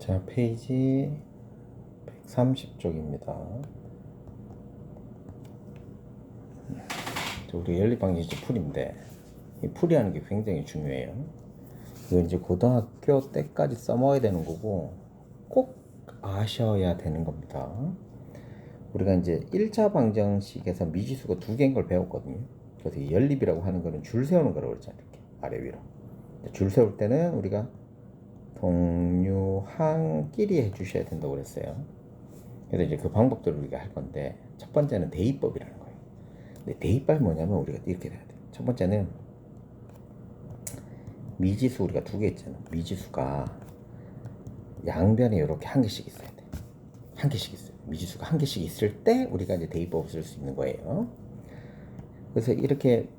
자, 페이지 130쪽입니다. 우리 연립방정식 풀인데 이 풀이하는 게 굉장히 중요해요. 이거 이제 고등학교 때까지 써먹어야 되는 거고 꼭 아셔야 되는 겁니다. 우리가 이제 1차 방정식에서 미지수가 두 개인 걸 배웠거든요. 그래서 이 연립이라고 하는 거는 줄 세우는 거라고 그랬잖아요. 이렇게 아래 위로. 줄 세울 때는 우리가 동류항끼리 해주셔야 된다고 그랬어요. 그래서 이제 그 방법들을 우리가 할 건데, 첫 번째는 대입법이라는 거예요. 근데 대입법이 뭐냐면 우리가 이렇게 돼야 돼. 첫 번째는 미지수 우리가 두 개 있잖아. 미지수가 양변에 이렇게 한 개씩 있어야 돼. 한 개씩 있어요. 미지수가 한 개씩 있을 때 우리가 이제 대입법을 쓸 수 있는 거예요. 그래서 이렇게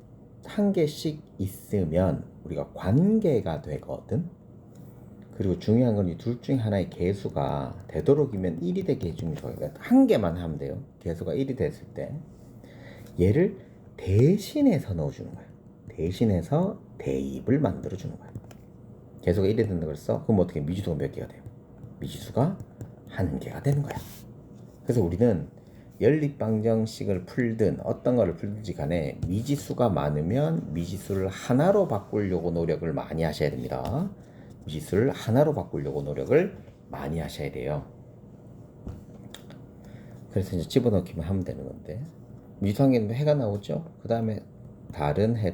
한 개씩 있으면 우리가 관계가 되거든. 그리고 중요한 건 이 둘 중에 하나의 개수가 되도록이면 1이 되게 해주는 게 좋아요. 그러니까 한 개만 하면 돼요. 개수가 1이 됐을 때 얘를 대신해서 넣어주는 거예요. 대신해서 대입을 만들어주는 거예요. 개수가 1이 된다고 그랬어? 그럼 어떻게 미지수가 몇 개가 돼요? 미지수가 한 개가 되는 거야. 그래서 우리는 연립방정식을 풀든 어떤 거를 풀든지 간에 미지수가 많으면 미지수를 하나로 바꾸려고 노력을 많이 하셔야 됩니다. 미지수를 하나로 바꾸려고 노력을 많이 하셔야 돼요. 그래서 이제 집어넣기만 하면 되는 건데, 미지수 한 개는 해가 나오죠. 그 다음에 다른 해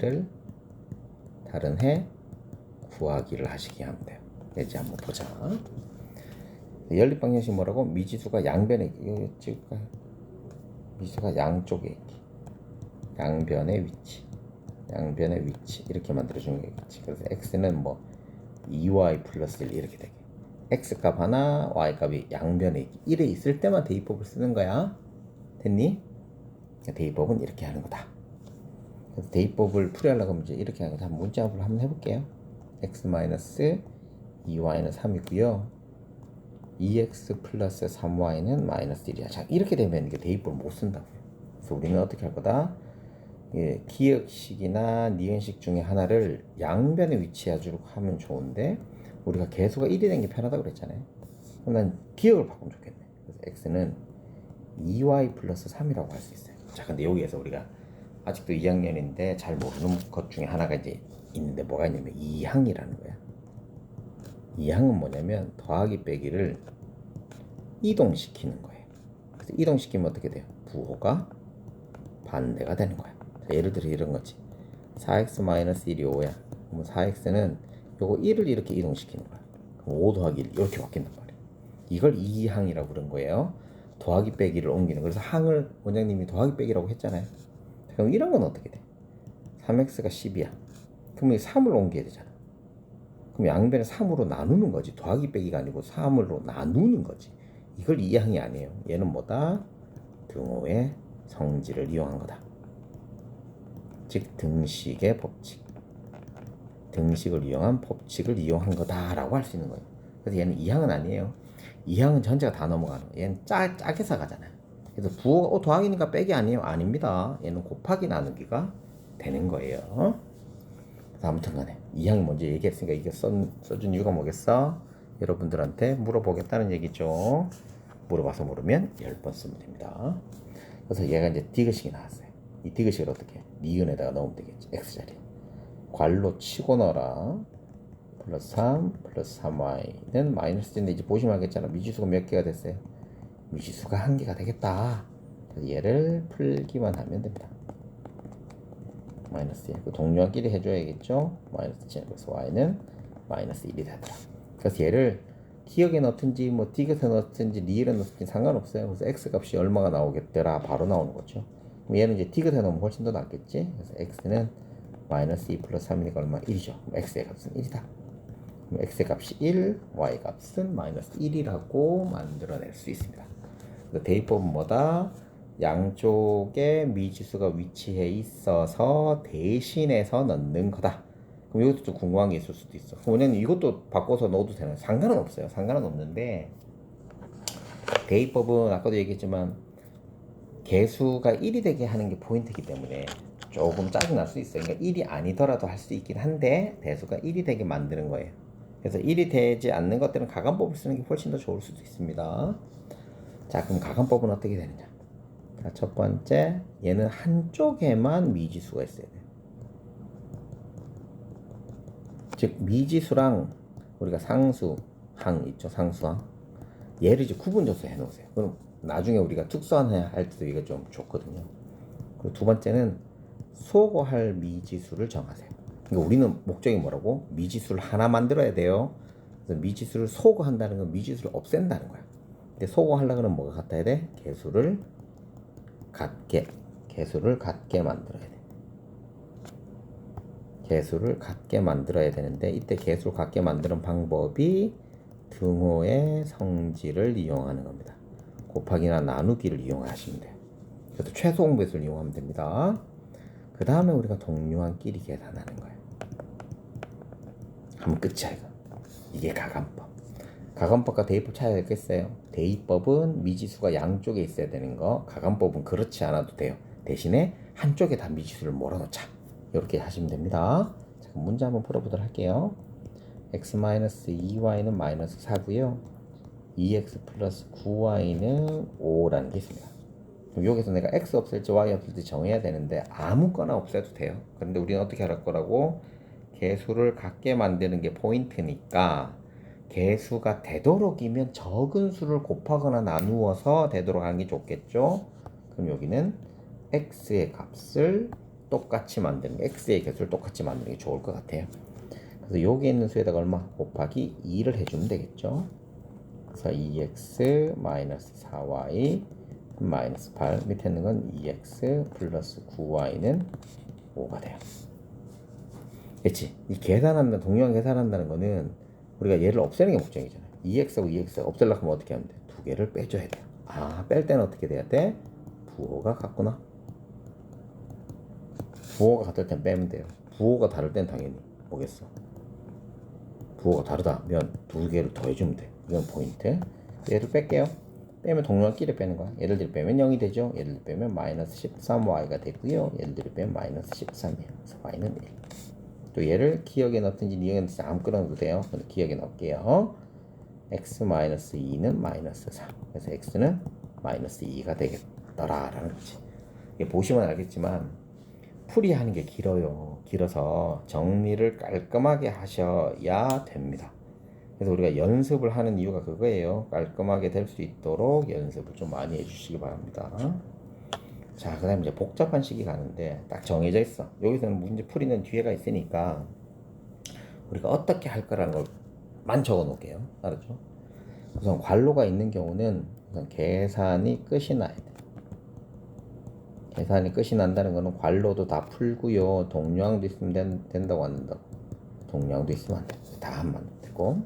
구하기를 하시게 하면 돼요. 이제 한번 보자. 연립방정식 뭐라고? 미지수가 양변에, 이거 찍을까요? 미지수가 양쪽에 있기, 양변의 위치 이렇게 만들어주는 게 있겠지. 그래서 x는 뭐 2y 플러스 1 이렇게 되게, x값 하나 y값이 양변에 1에 있을 때만 대입법을 쓰는 거야. 됐니? 대입법은 이렇게 하는 거다. 그래서 대입법을 풀이하려고 하면 이제 이렇게 하는 거다. 문자합을 한번 해볼게요. x 마이너스 2y는 3이고요 2x 플러스 3y는 마이너스 1이야. 자, 이렇게 되면 이게 대입법을 못 쓴다고요. 그래서 우리는 어떻게 할 거다? 예, 기역식이나 니은식 중에 하나를 양변에 위치해주고 하면 좋은데, 우리가 개수가 1이 된 게 편하다고 그랬잖아요. 그럼 난 기역을 바꾸면 좋겠네. 그래서 x는 2y 플러스 3이라고 할 수 있어요. 자, 근데 여기에서 우리가 아직도 2학년인데 잘 모르는 것 중에 하나가 이제 있는데, 뭐가 있냐면 2항이라는 거야. 2항은 뭐냐면 더하기 빼기를 이동시키는 거예요. 그래서 이동시키면 어떻게 돼요? 부호가 반대가 되는 거야. 자, 예를 들어 이런 거지. 4x-1이 5야. 그럼 4x는 요거 1을 이렇게 이동시키는 거야. 그럼 5 더하기 1 이렇게 바뀐단 말이야. 이걸 2항이라고 그런 거예요. 더하기 빼기를 옮기는. 그래서 항을 원장님이 더하기 빼기라고 했잖아요. 그럼 이런 건 어떻게 돼? 3x가 10이야. 그러면 3을 옮겨야 되잖아. 그럼 양변에 3으로 나누는 거지. 더하기 빼기가 아니고 3으로 나누는 거지. 이걸 2항이 아니에요. 얘는 뭐다? 등호의 성질을 이용한 거다. 즉 등식의 법칙, 등식을 이용한 법칙을 이용한 거다라고 할 수 있는 거예요. 그래서 얘는 2항은 아니에요. 2항은 전체가 다 넘어가는 거예요. 얘는 짜게서 가잖아요. 그래서 부호가 더하기니까 빼기 아니에요? 아닙니다. 얘는 곱하기 나누기가 되는 거예요. 아무튼 간에 2항이 먼저 얘기했으니까 이게 써준 이유가 뭐겠어? 여러분들한테 물어보겠다는 얘기죠. 물어봐서 모르면 10번 쓰면 됩니다. 그래서 얘가 이제 디귿식이 나왔어요. 이 디귿식을 어떻게 해? 니은에다가 넣으면 되겠지. x자리 괄로 치고 넣어라. 플러스 3 플러스 3y는 마이너스 1인데, 이제 보시면 알겠잖아. 미지수가 몇 개가 됐어요? 미지수가 한 개가 되겠다. 그래서 얘를 풀기만 하면 됩니다. 마이너스 1. 그 동료끼리 해줘야겠죠. 마이너스 7. 그래서 y는 마이너스 1이 되더라. 그래서 얘를 기역에 넣든지 뭐 디귿에 넣든지 리을에 넣든지 상관없어요. 그래서 x 값이 얼마가 나오겠더라 바로 나오는 거죠. 그럼 얘는 이제 디귿에 넣으면 훨씬 더 낫겠지. 그래서 x는 마이너스 2 플러스 3이니까 얼마? 1이죠. 그럼 x의 값은 1이다. 그럼 x의 값이 1, y 값은 마이너스 1이라고 만들어낼 수 있습니다. 그래서 대입법은 뭐다? 양쪽에 미지수가 위치해 있어서 대신해서 넣는 거다. 그럼 이것도 좀 궁금한 게 있을 수도 있어. 왜냐면 이것도 바꿔서 넣어도 되나요? 상관은 없어요. 상관은 없는데, 대입법은 아까도 얘기했지만 개수가 1이 되게 하는 게 포인트이기 때문에 조금 짜증 날 수 있어요. 그러니까 1이 아니더라도 할 수 있긴 한데 대수가 1이 되게 만드는 거예요. 그래서 1이 되지 않는 것들은 가감법을 쓰는 게 훨씬 더 좋을 수도 있습니다. 자, 그럼 가감법은 어떻게 되느냐? 자, 첫 번째, 얘는 한쪽에만 미지수가 있어야 돼요. 즉 미지수랑 우리가 상수항 있죠, 상수항. 얘를 이제 구분줘서 해놓으세요. 그럼 나중에 우리가 특수한 할 때도 이게 좀 좋거든요. 그리고 두 번째는 소거할 미지수를 정하세요. 그러니까 우리는 목적이 뭐라고? 미지수를 하나 만들어야 돼요. 그래서 미지수를 소거한다는 건 미지수를 없앤다는 거야. 근데 소거하려면 뭐가 같아야 돼? 개수를 같게 만들어야 돼. 개수를 같게 만들어야 되는데 이때 개수를 같게 만드는 방법이 등호의 성질을 이용하는 겁니다. 곱하기나 나누기를 이용하시면 돼요. 그래서 최소 공배수를 이용하면 됩니다. 그 다음에 우리가 동류항끼리 계산하는 거예요. 하면 끝이야 이거. 이게 가감법. 가감법과 대입법 차이가 있겠어요? 대입법은 미지수가 양쪽에 있어야 되는 거, 가감법은 그렇지 않아도 돼요. 대신에 한쪽에 다 미지수를 몰아놓자. 이렇게 하시면 됩니다. 자, 문제 한번 풀어보도록 할게요. x-2y는 마이너스 4고요. 2x 플러스 9y는 5라는 게 있습니다. 그럼 여기서 내가 x 없앨지 y 없앨지 정해야 되는데 아무거나 없애도 돼요. 그런데 우리는 어떻게 할 거라고? 개수를 같게 만드는 게 포인트니까 개수가 되도록이면 적은 수를 곱하거나 나누어서 되도록 하는 게 좋겠죠. 그럼 여기는 x의 값을 똑같이 만드는 게, x의 개수를 똑같이 만드는 게 좋을 것 같아요. 그래서 여기 있는 수에다가 얼마? 곱하기 2를 해주면 되겠죠. 그래서 2x 마이너스 4y 마이너스 8, 밑에 있는 건 2x 플러스 9y는 5가 돼요. 그렇지? 이 계산한다, 동류항 계산한다는 거는 우리가 얘를 없애는 게 목적이잖아요. 2x하고 2x 없애려고 하면 어떻게 하면 돼? 두 개를 빼줘야 돼요. 아, 뺄 때는 어떻게 돼야 돼? 부호가 같구나. 부호가 같을 땐 빼면 돼요. 부호가 다를 땐 당연히 뭐겠어? 부호가 다르다면 두 개를 더해주면 돼. 이건 포인트. 얘를 뺄게요. 빼면 동류항끼리 빼는 거야. 얘를 들 빼면 0이 되죠. 얘를 들 빼면 마이너스 13y가 되고요. 얘를 들 빼면 마이너스 13이에요. 그래서 y는 1. 또 얘를 기억에 넣든지 니에 넣든지 아무거나 넣어도 돼요. 근데 기억에 넣을게요. x-2는 마이너스 4. 그래서 x는 마이너스 2가 되겠더라라는 거지. 이게 보시면 알겠지만 풀이하는 게 길어요. 길어서 정리를 깔끔하게 하셔야 됩니다. 그래서 우리가 연습을 하는 이유가 그거예요. 깔끔하게 될 수 있도록 연습을 좀 많이 해주시기 바랍니다. 자, 그 다음에 이제 복잡한 식이 가는데 딱 정해져 있어. 여기서는 문제 풀이는 뒤에가 있으니까 우리가 어떻게 할 거라는 걸만 적어 놓을게요. 알았죠? 우선 괄호가 있는 경우는 우선 계산이 끝이 나야 돼. 계산이 끝이 난다는 거는 괄호도 다 풀고요. 동류항도 있으면 된다고 안 된다고. 동류항도 있으면 안 돼. 다 하면 되고.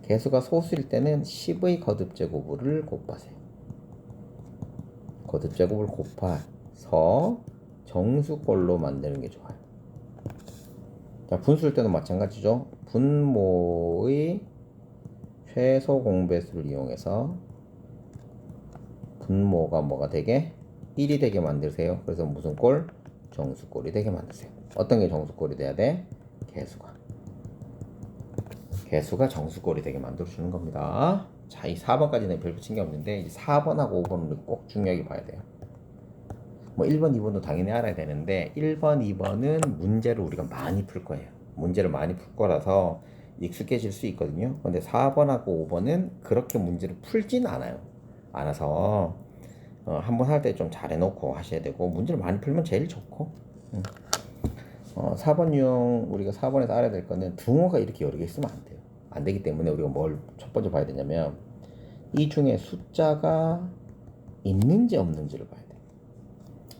개수가 소수일 때는 10의 거듭제곱을 곱하세요. 거듭제곱을 곱해서 정수꼴로 만드는 게 좋아요. 자, 분수일 때도 마찬가지죠. 분모의 최소 공배수를 이용해서 분모가 뭐가 되게? 1이 되게 만드세요. 그래서 무슨 꼴? 정수꼴이 되게 만드세요. 어떤 게 정수꼴이 돼야 돼? 개수가 정수꼴이 되게 만들어주는 겁니다. 자, 이 4번까지는 별 붙인 게 없는데 이 4번하고 5번은 꼭 중요하게 봐야 돼요. 뭐 1번, 2번도 당연히 알아야 되는데 1번, 2번은 문제를 우리가 많이 풀 거예요. 문제를 많이 풀 거라서 익숙해질 수 있거든요. 근데 4번하고 5번은 그렇게 문제를 풀진 않아서 한번 할 때 좀 잘 해놓고 하셔야 되고 문제를 많이 풀면 제일 좋고 4번 유형 우리가 4번에서 알아야 될 거는 등호가 이렇게 여러 개 있으면 안 돼요. 안 되기 때문에 우리가 뭘 첫 번째 봐야 되냐면 이 중에 숫자가 있는지 없는지를 봐야 돼요.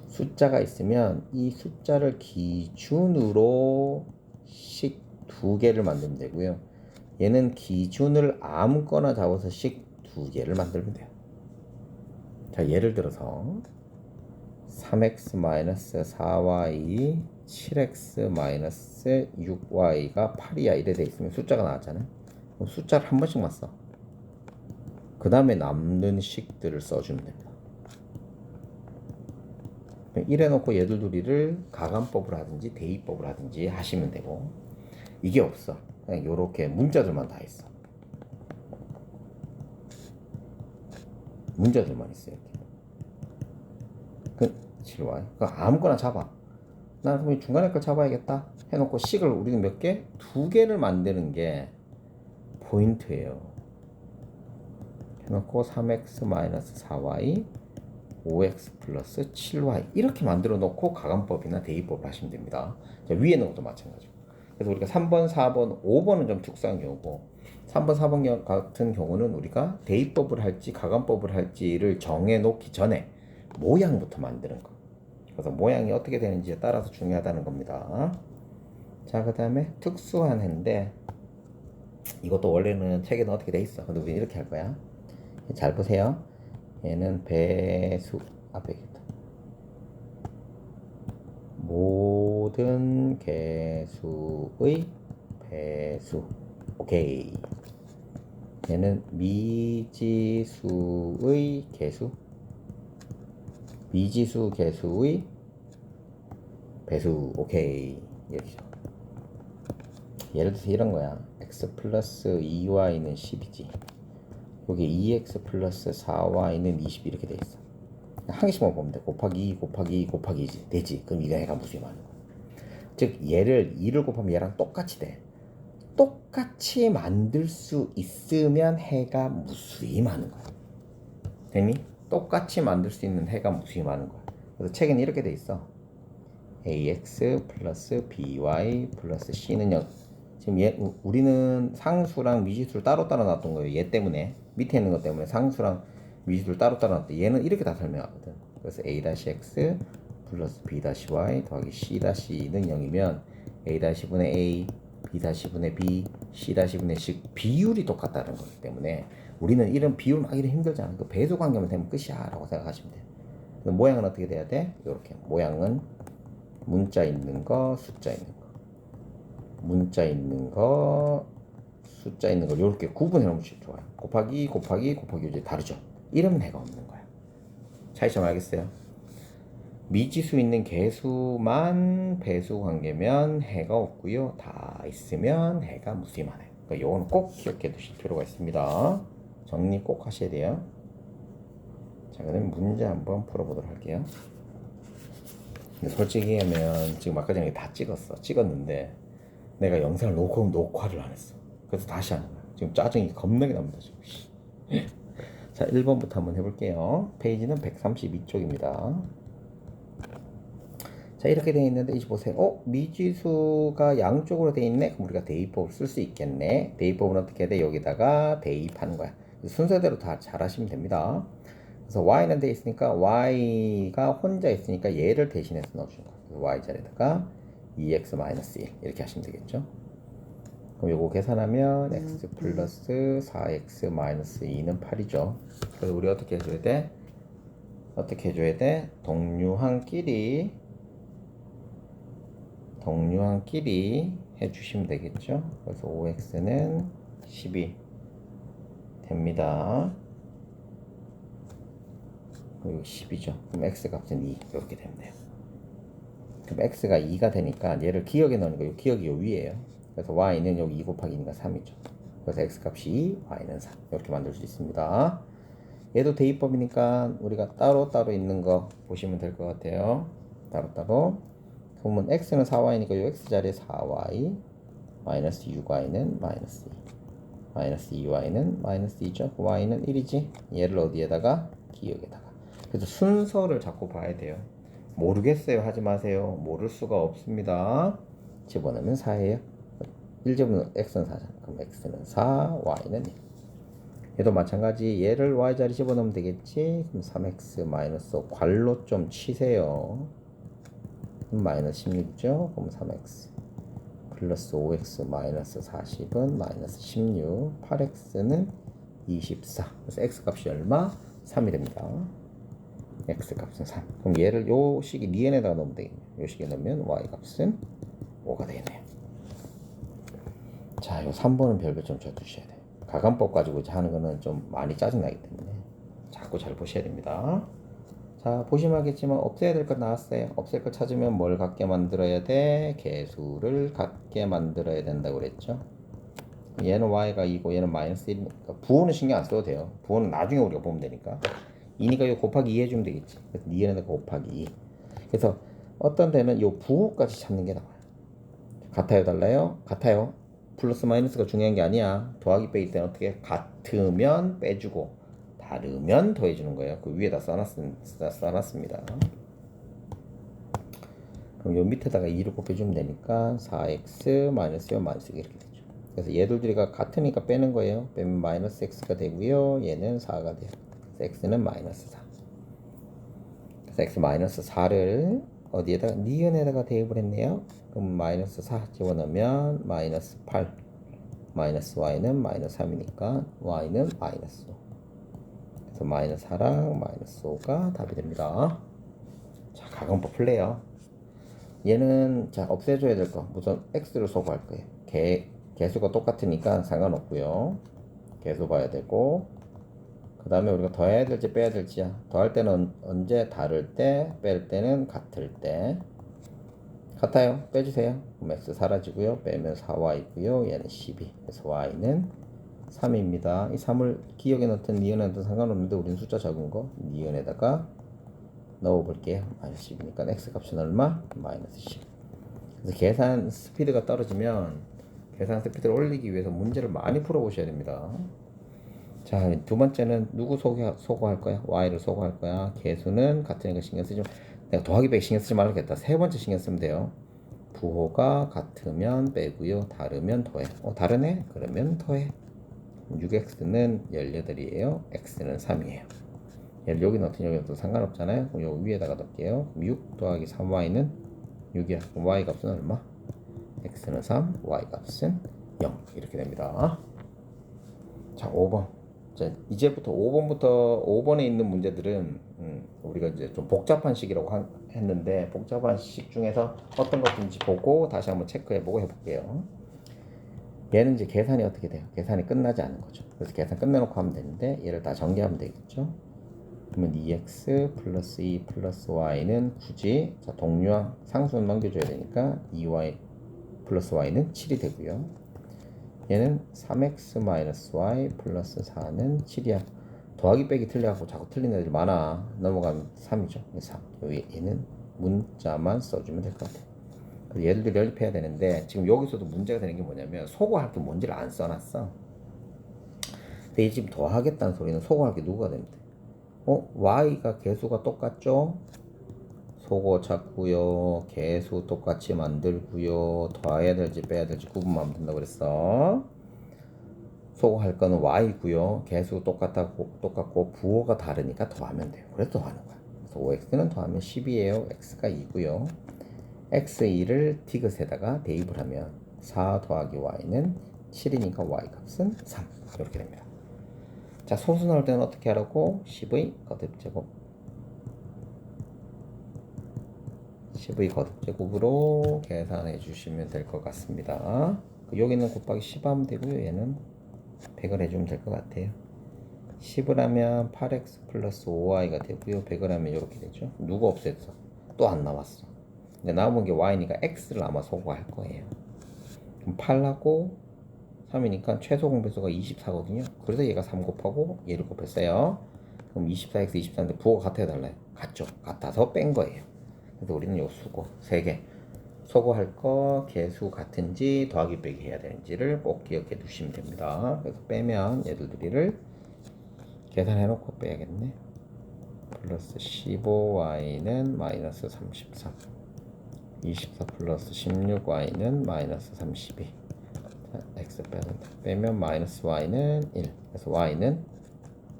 숫자가 있으면 이 숫자를 기준으로 식 두 개를 만들면 되고요. 얘는 기준을 아무거나 잡아서 식 두 개를 만들면 돼요. 자, 예를 들어서 3x-4y 7x-6y가 8이야 이래 돼 있으면 숫자가 나왔잖아요. 그럼 숫자를 한 번씩만 써. 그 다음에 남는 식들을 써주면 됩니다. 이래 놓고 얘들 둘이를 가감법을 하든지 대입법을 하든지 하시면 되고 이게 없어. 그냥 요렇게 문자들만 다 있어. 문자들만 있어 이렇게. 그 7y. 그 아무거나 잡아. 난 그럼 중간에 걸 잡아야겠다 해놓고 식을 우리는 몇 개? 두 개를 만드는 게 포인트예요. 해놓고 3x-4y 5x 플러스 7y 이렇게 만들어 놓고 가감법이나 대입법을 하시면 됩니다. 자, 위에 있는 것도 마찬가지고. 그래서 우리가 3번, 4번, 5번은 좀 특수한 경우고 3번, 4번 같은 경우는 우리가 대입법을 할지 가감법을 할지를 정해 놓기 전에 모양부터 만드는 거. 그래서 모양이 어떻게 되는지에 따라서 중요하다는 겁니다. 자, 그 다음에 특수한 해인데 이것도 원래는 책에는 어떻게 돼 있어. 근데 우리 이렇게 할 거야. 잘 보세요. 얘는 배수 앞에 있다. 모든 개수의 배수. 오케이. 얘는 미지수의 개수. 미지수 개수의 배수. 오케이. 이렇게. 예를 들어서 이런 거야. x 플러스 2y는 10이지. 여기 2x 플러스 4y는 20 이렇게 돼 있어. 한 개씩만 보면 돼. 곱하기 2 곱하기 2 곱하기 2지. 되지. 그럼 이거 해가 무수히 많은 거야. 즉 얘를 2를 곱하면 얘랑 똑같이 돼. 똑같이 만들 수 있으면 해가 무수히 많은 거야. 됐니? 똑같이 만들 수 있는 해가 무수히 많은 거야. 그래서 책에는 이렇게 돼 있어. ax 플러스 by 플러스 c는 0. 지금 우리는 상수랑 미지수를 따로따로 놨던 거예요. 얘 때문에. 밑에 있는 것 때문에 상수랑 미지수를 따로따로 놨대. 얘는 이렇게 다 설명하거든. 그래서 a-x 플러스 b-y 더하기 c-는 0이면 a-분의 a, b-분의 b, c-분의 c 비율이 똑같다는 거기 때문에 우리는 이런 비율 막 이런 힘들잖아. 그 배수 관계만 되면 끝이야 라고 생각하시면 돼. 모양은 어떻게 돼야 돼? 이렇게. 모양은 문자 있는 거, 숫자 있는 거. 문자 있는 거, 숫자 있는 걸 이렇게 구분해 놓으면 좋아요. 곱하기 이제 다르죠. 이러면 해가 없는 거야. 차이점 알겠어요? 미지수 있는 개수만 배수 관계면 해가 없고요. 다 있으면 해가 무수히 많아요. 그러니까 요거는 꼭 기억해 두실 필요가 있습니다. 정리 꼭 하셔야 돼요. 자, 그다음에 문제 한번 풀어보도록 할게요. 근데 솔직히 하면 지금 아까 전에 다 찍었는데 내가 영상을 녹화를 안 했어. 그래서 다시 하는 거야. 지금 짜증이 겁나게 납니다. 지금. 자, 1번부터 한번 해볼게요. 페이지는 132쪽입니다. 자, 이렇게 되어 있는데 이제 보세요. 미지수가 양쪽으로 되어 있네. 그럼 우리가 대입법을 쓸 수 있겠네. 대입법은 어떻게 해야 돼? 여기다가 대입하는 거야. 순서대로 다 잘 하시면 됩니다. 그래서 y는 돼 있으니까 y가 혼자 있으니까 얘를 대신해서 넣어주는 거야. y 자리에다가 2x-1 이렇게 하시면 되겠죠. 그럼 요거 계산하면 x 플러스 4x-2는 8이죠. 그래서 우리 어떻게 해줘야 돼? 어떻게 해줘야 돼? 동류한끼리 해주시면 되겠죠. 그래서 5x는 10이 됩니다. 그리고 10이죠. 그럼 x 값은 2 이렇게 됩니다. 그럼 x가 2가 되니까 얘를 기억에 넣는 거예요. 기억이 요 위에요. 그래서 y는 여기 2 곱하기니까 3이죠. 그래서 x 값이 2, y는 3 이렇게 만들 수 있습니다. 얘도 대입법이니까 우리가 따로따로 있는 거 보시면 될 것 같아요. 따로따로. 그러면 x는 4y니까 이 x 자리에 4y 마이너스 6y는 마이너스 2 마이너스 2y는 마이너스 2죠. y는 1이지. 얘를 어디에다가? 기억에다가. 그래서 순서를 자꾸 봐야 돼요. 모르겠어요 하지 마세요. 모를 수가 없습니다. 집어넣으면 4예요. 1집어넣으면 x는 4잖아. 그럼 x는 4, y는 1. 얘도 마찬가지. 얘를 y자리 집어넣으면 되겠지. 그럼 3x 마이너스 5 괄호 좀 치세요. 마이너스 16이죠. 그럼 3x 플러스 5x 마이너스 40은 마이너스 16 8x는 24. 그래서 x 값이 얼마? 3이 됩니다. x 값은 3. 그럼 얘를 요 식이 리엔에다가 넣으면 되겠네요. 요 식에 넣으면 y 값은 5가 되겠네요. 자, 요 3번은 별별 좀 쳐주셔야 돼요. 가감법 가지고 하는 거는 좀 많이 짜증나기 때문에 자꾸 잘 보셔야 됩니다. 자, 보시면 알겠지만 없애야 될 것 나왔어요. 없앨 거 찾으면 뭘 같게 만들어야 돼? 개수를 같게 만들어야 된다고 그랬죠. 얘는 y가 2고 얘는 마이너스 1이니까 부호는 신경 안 써도 돼요. 부호는 나중에 우리가 보면 되니까. 2니까 이거 곱하기 2 해주면 되겠지. 그래서 니은에다가 곱하기 2. 그래서 어떤 데는 이 부호까지 찾는 게 나와요. 같아요, 달라요? 같아요. 플러스 마이너스가 중요한 게 아니야. 더하기 빼기 때는 어떻게 같으면 빼주고 다르면 더해주는 거예요. 그 위에다 써놨습니다. 그럼 요 밑에다가 2를 곱해주면 되니까 4x 마이너스 1 마이너스 이렇게 되죠. 그래서 얘들 둘이가 같으니까 빼는 거예요. 빼면 마이너스 x가 되고요. 얘는 4가 돼요. 그래서 x는 마이너스 4. 그래서 x 마이너스 4를 어디에다가 니은에다가 대입을 했네요. 그럼 마이너스 4 집어넣으면 마이너스 8 마이너스 y는 마이너스 3이니까 y는 마이너스 5. 그래서 마이너스 4랑 마이너스 5가 답이 됩니다. 자, 가공법 풀래요. 얘는 자 없애줘야 될 거 우선 x를 소거할 거예요. 개수가 똑같으니까 상관없고요. 개수 봐야 되고 그 다음에 우리가 더해야 될지 빼야 될지야. 더할 때는 언제 다를 때, 뺄 때는 같을 때. 같아요. 빼주세요. 그럼 x 사라지고요. 빼면 4y고요. 얘는 12. 그래서 y는 3입니다. 이 3을 기억에 넣든 니은에 넣든 상관없는데 우리는 숫자 적은 거 니은에다가 넣어볼게요. 마이너스 10이니까 x 값은 얼마? 마이너스 10. 그래서 계산 스피드가 떨어지면 계산 스피드를 올리기 위해서 문제를 많이 풀어보셔야 됩니다. 자, 두 번째는 누구 소거할 거야? y를 소거할 거야. 개수는 같으니까 신경 쓰지. 내가 더하기 빼기 신경 쓰지 말라고 했다. 세 번째 신경 쓰면 돼요. 부호가 같으면 빼고요. 다르면 더해. 다르네? 그러면 더해. 6x는 18이에요. x는 3이에요. 얘를 여기 넣든 여기 넣어도 상관없잖아요. 그럼 여기 위에다가 넣을게요. 6 더하기 3y는 6이야. 그럼 y 값은 얼마? x는 3, y 값은 0. 이렇게 됩니다. 자, 5번. 자, 이제부터 5번에 있는 문제들은 우리가 이제 좀 복잡한 식이라고 했는데 복잡한 식 중에서 어떤 것인지 보고 다시 한번 체크해보고 해볼게요. 얘는 이제 계산이 어떻게 돼요? 계산이 끝나지 않은 거죠. 그래서 계산 끝내놓고 하면 되는데 얘를 다 정리하면 되겠죠. 그러면 2x 플러스 2 플러스 y는 굳이 자, 동류항 상수는 넘겨줘야 되니까 2y 플러스 y는 7이 되고요. 얘는 3x 마이너스 y 플러스 4는 7이야. 더하기 빼기 틀려갖고 자꾸 틀린 애들 많아. 넘어가면 3이죠. 3. 여기 얘는 문자만 써주면 될 것 같아. 얘들도 연립해야 되는데 지금 여기서도 문제가 되는 게 뭐냐면 소거할 게 뭔지를 안 써놨어. 근데 이 지금 더하겠다는 소리는 소거할 게 누가 됩니다. y가 개수가 똑같죠? 소거 찾고요. 개수 똑같이 만들고요. 더해야 될지 빼야 될지 구분하면 된다고 그랬어. 소거할 거는 y고요. 개수 똑같고 부호가 다르니까 더하면 돼요. 그래서 더하는 거야. 그래서 5x는 더하면 10이에요. x가 2고요. x2를 디귿에다가 대입을 하면 4 더하기 y는 7이니까 y 값은 3. 이렇게 됩니다. 자, 소수 나올 때는 어떻게 하라고? 10의 거듭제곱 10의 거듭제곱으로 계산해 주시면 될 것 같습니다. 여기는 곱하기 10 하면 되고요. 얘는 100을 해주면 될 것 같아요. 10을 하면 8x 플러스 5y가 되고요. 100을 하면 이렇게 되죠. 누가 없앴어? 또 안 나왔어. 근데 남은 게 y니까 x를 아마 소거할 거예요. 그럼 8하고 3이니까 최소 공배수가 24거든요. 그래서 얘가 3 곱하고 얘를 곱했어요. 그럼 24x 24인데 부호가 같아야 달라요. 같죠. 같아서 뺀 거예요. 그래서 우리는 요 수고 3개 소거할 거 개수 같은지 더하기 빼기 해야 되는지를 꼭 기억해 두시면 됩니다. 그래서 빼면 얘들 둘이를 계산해 놓고 빼야겠네. 플러스 15y는 마이너스 33 24 플러스 16y는 마이너스 32 자, x 빼야 된다. 빼면 마이너스 y는 1 그래서 y는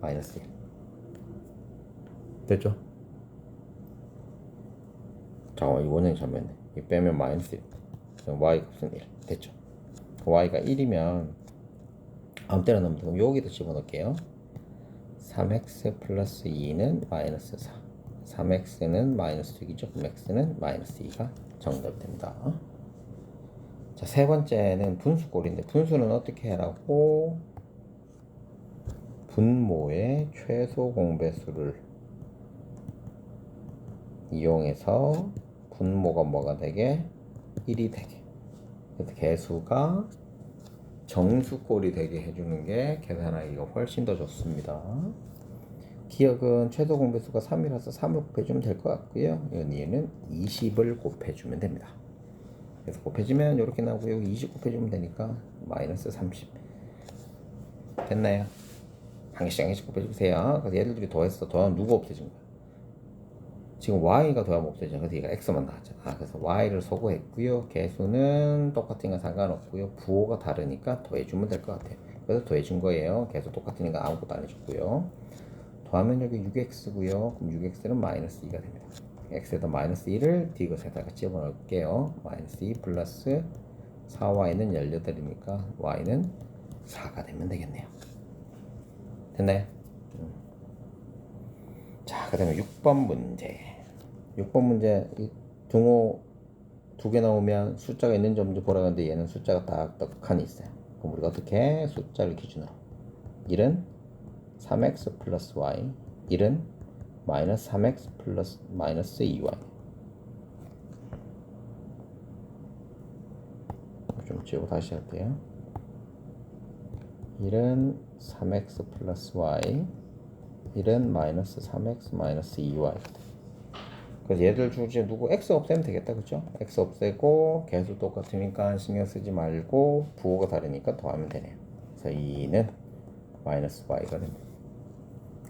마이너스 1 됐죠? 잠깐만 이 원형이 잘못했네. 이 빼면 마이너스 1 y 값은 1 됐죠? y가 1이면 아무 때나 넣으면 되고 여기도 집어넣을게요. 3x 플러스 2는 마이너스 4 3x는 마이너스 6이죠. 그럼 x는 마이너스 2가 정답이 됩니다. 자, 세 번째는 분수꼴인데 분수는 어떻게 하라고? 분모의 최소 공배수를 이용해서 분모가 뭐가 되게? 1이 되게. 그래서 개수가 정수꼴이 되게 해주는 게 계산하기가 훨씬 더 좋습니다. 기억은 최소 공배수가 3이라서 3을 곱해주면 될 것 같고요. 얘는 20을 곱해주면 됩니다. 그래서 곱해주면 이렇게 나오고 여기 20 곱해주면 되니까 마이너스 30 됐나요? 한 개씩 한 개씩 곱해주세요. 그래서 얘들이 더했어. 더하면 누구 없애진 거야? 지금 y가 더하면 없어지잖아. 그래서 얘가 x만 나왔잖아. 그래서 y를 소거했고요. 개수는 똑같은 건 상관없고요. 부호가 다르니까 더해주면 될 것 같아요. 그래서 더해준 거예요. 개수 똑같으니까 아무것도 안 해줬고요. 더하면 여기 6x고요. 그럼 6x는 마이너스 2가 됩니다. x에다 마이너스 2를 디귿에다가 집어넣을게요. 마이너스 2 플러스 4y는 18이니까 y는 4가 되면 되겠네요. 됐나요? 자, 그 다음에 6번 문제. 6번 문제, 이 등호 2개 나오면 숫자가 있는지 없는지 보라고 하는데 얘는 숫자가 딱딱하니 있어요. 그럼 우리가 어떻게 숫자를 기준으로 1은 3x 플러스 y, 1은 마이너스 3x 플러스 마이너스 2y. 좀 지우고 다시 할게요. 1은 3x 플러스 y, 1은 마이너스 3x 마이너스 2y. 그래서 얘들 중에 누구 x 없애면 되겠다, 그죠? x 없애고 개수 똑같으니까 신경 쓰지 말고 부호가 다르니까 더하면 되네요. 그래서 2는 마이너스 y가 됩니다.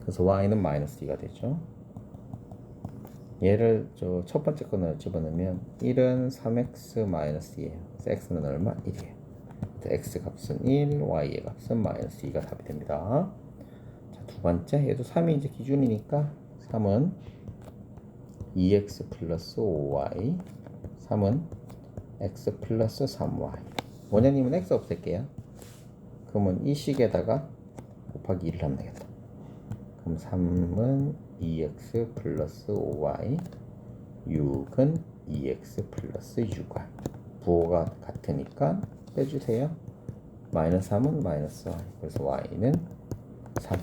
그래서 y는 마이너스 2가 되죠. 얘를 저 첫 번째 거는 집어넣으면 1은 3x 마이너스 2예요. 그래서 x는 얼마? 1이에요. x 값은 1, y의 값은 마이너스 2가 답이 됩니다. 자, 두 번째, 얘도 3이 이제 기준이니까 3은 2x 플러스 5y, 3은 x 플러스 3y. 원장님은 x 없앨게요. 그러면 이 식에다가 곱하기 1을 하면 되겠다. 그럼 3은 2x 플러스 5y, 6은 2x 플러스 6y. 부호가 같으니까 빼주세요. 마이너스 3은 마이너스 y. 그래서 y는 3.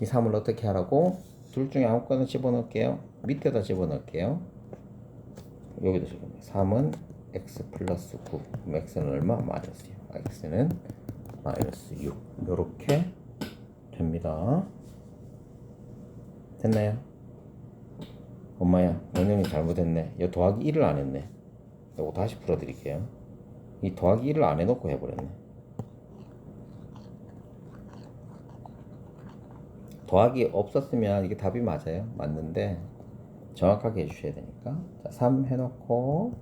이 3을 어떻게 하라고? 둘 중에 아무거나 집어넣을게요. 밑에다 집어넣을게요. 여기도 집어넣어요. 3은 x 플러스 9. 그럼 x는 얼마? 마이너스 6. x는 마이너스 6. 요렇게 됩니다. 됐나요? 엄마야, 원영이 잘못했네. 이 더하기 1을 안 했네. 이거 다시 풀어드릴게요. 이 더하기 1을 안 해놓고 해버렸네. 더하기 없었으면 이게 답이 맞아요. 맞는데 정확하게 해주셔야 되니까. 자, 3 해놓고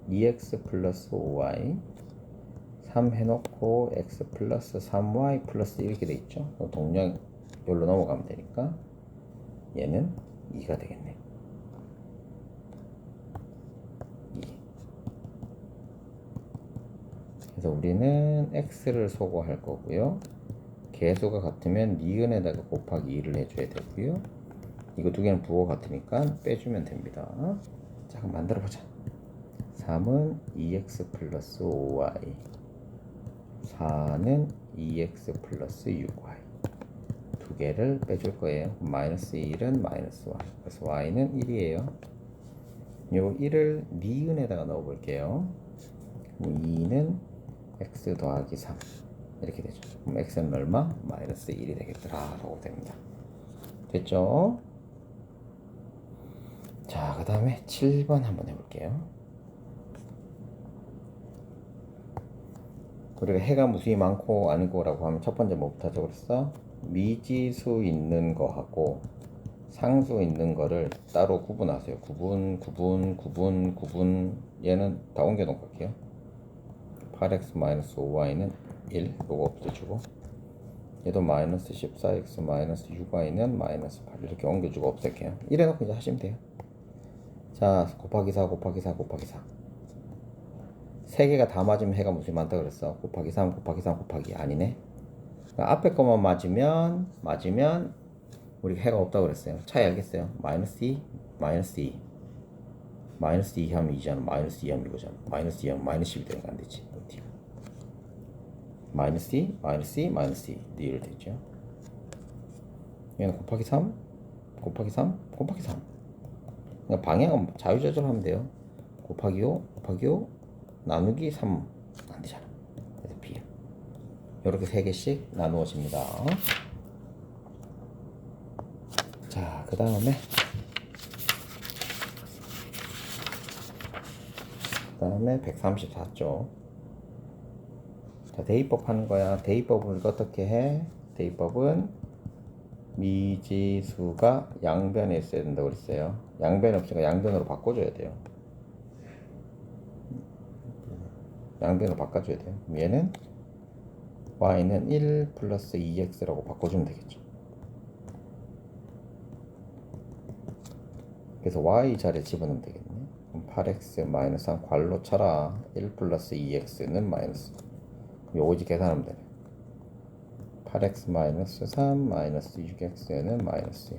2x 플러스 5y, 3 해놓고 x 플러스 3y 플러스 이렇게 돼 있죠. 동량 여기로 넘어가면 되니까 얘는 2가 되겠네요. 2. 그래서 우리는 x를 소거할 거고요. 개수가 같으면 니은에다가 곱하기 2를 해줘야 되고요. 이거 두 개는 부호가 같으니까 빼주면 됩니다. 자, 그럼 만들어보자. 3은 2x 플러스 5y, 4는 2x 플러스 6y. 두 개를 빼줄 거예요. 마이너스 1은 마이너스 y. 그래서 y는 1이에요. 요 1을 니은에다가 넣어 볼게요. 2는 x 더하기 3 이렇게 되죠. 그럼 x는 얼마? 마이너스 1이 되겠더라 라고 됩니다. 됐죠? 자, 그 다음에 7번 한번 해볼게요. 우리가 해가 무수히 많고 아니고라고 하면 첫 번째 뭐부터 하자고 그랬어? 미지수 있는 거하고 상수 있는 거를 따로 구분하세요. 구분. 얘는 다 옮겨 놓을게요. 8x-5y는 1, 요거 없애주고, 얘도 마이너스 14x 마이너스 6y는 마이너스 8 이렇게 옮겨주고 없앨게요. 이래놓고 이제 하시면 돼요. 자, 곱하기 4 곱하기 4 곱하기 4. 세 개가 다 맞으면 해가 무수히 많다 그랬어. 곱하기 3 곱하기 3 곱하기 아니네. 그러니까 앞에 것만 맞으면 우리가 해가 없다고 그랬어요. 차이 알겠어요? 마이너스 2 마이너스 2 마이너스 2 하면 2잖아. 마이너스 2 하면 이거잖아. 마이너스 2 하면 마이너스 10이 되니까 안 되지. 마이너스 2 마이너스 2 마이너스 2 이렇게 되죠. 얘는 곱하기 3 곱하기 3 곱하기 3. 그냥 방향은 자유조절하면 돼요. 곱하기 5 곱하기 5 나누기 3 안 되잖아. 그래서 B야. 이렇게 3개씩 나누어집니다. 자, 그 다음에 134쪽. 자, 대입법 하는 거야. 대입법을 어떻게 해? 대입법은 미지수가 양변에 있어야 된다고 그랬어요. 양변이 없으니까 양변으로 바꿔줘야 돼요. 양변으로 바꿔줘야 돼요. 얘는 y는 1 플러스 2x라고 바꿔주면 되겠죠. 그래서 y 자리에 집어넣으면 되겠네. 그럼 8x 마이너스 3 괄호 쳐라. 1 플러스 2x는 마이너스. 요거 이제 계산하면 되네. 8x 마이너스 3 마이너스 6x는 마이너스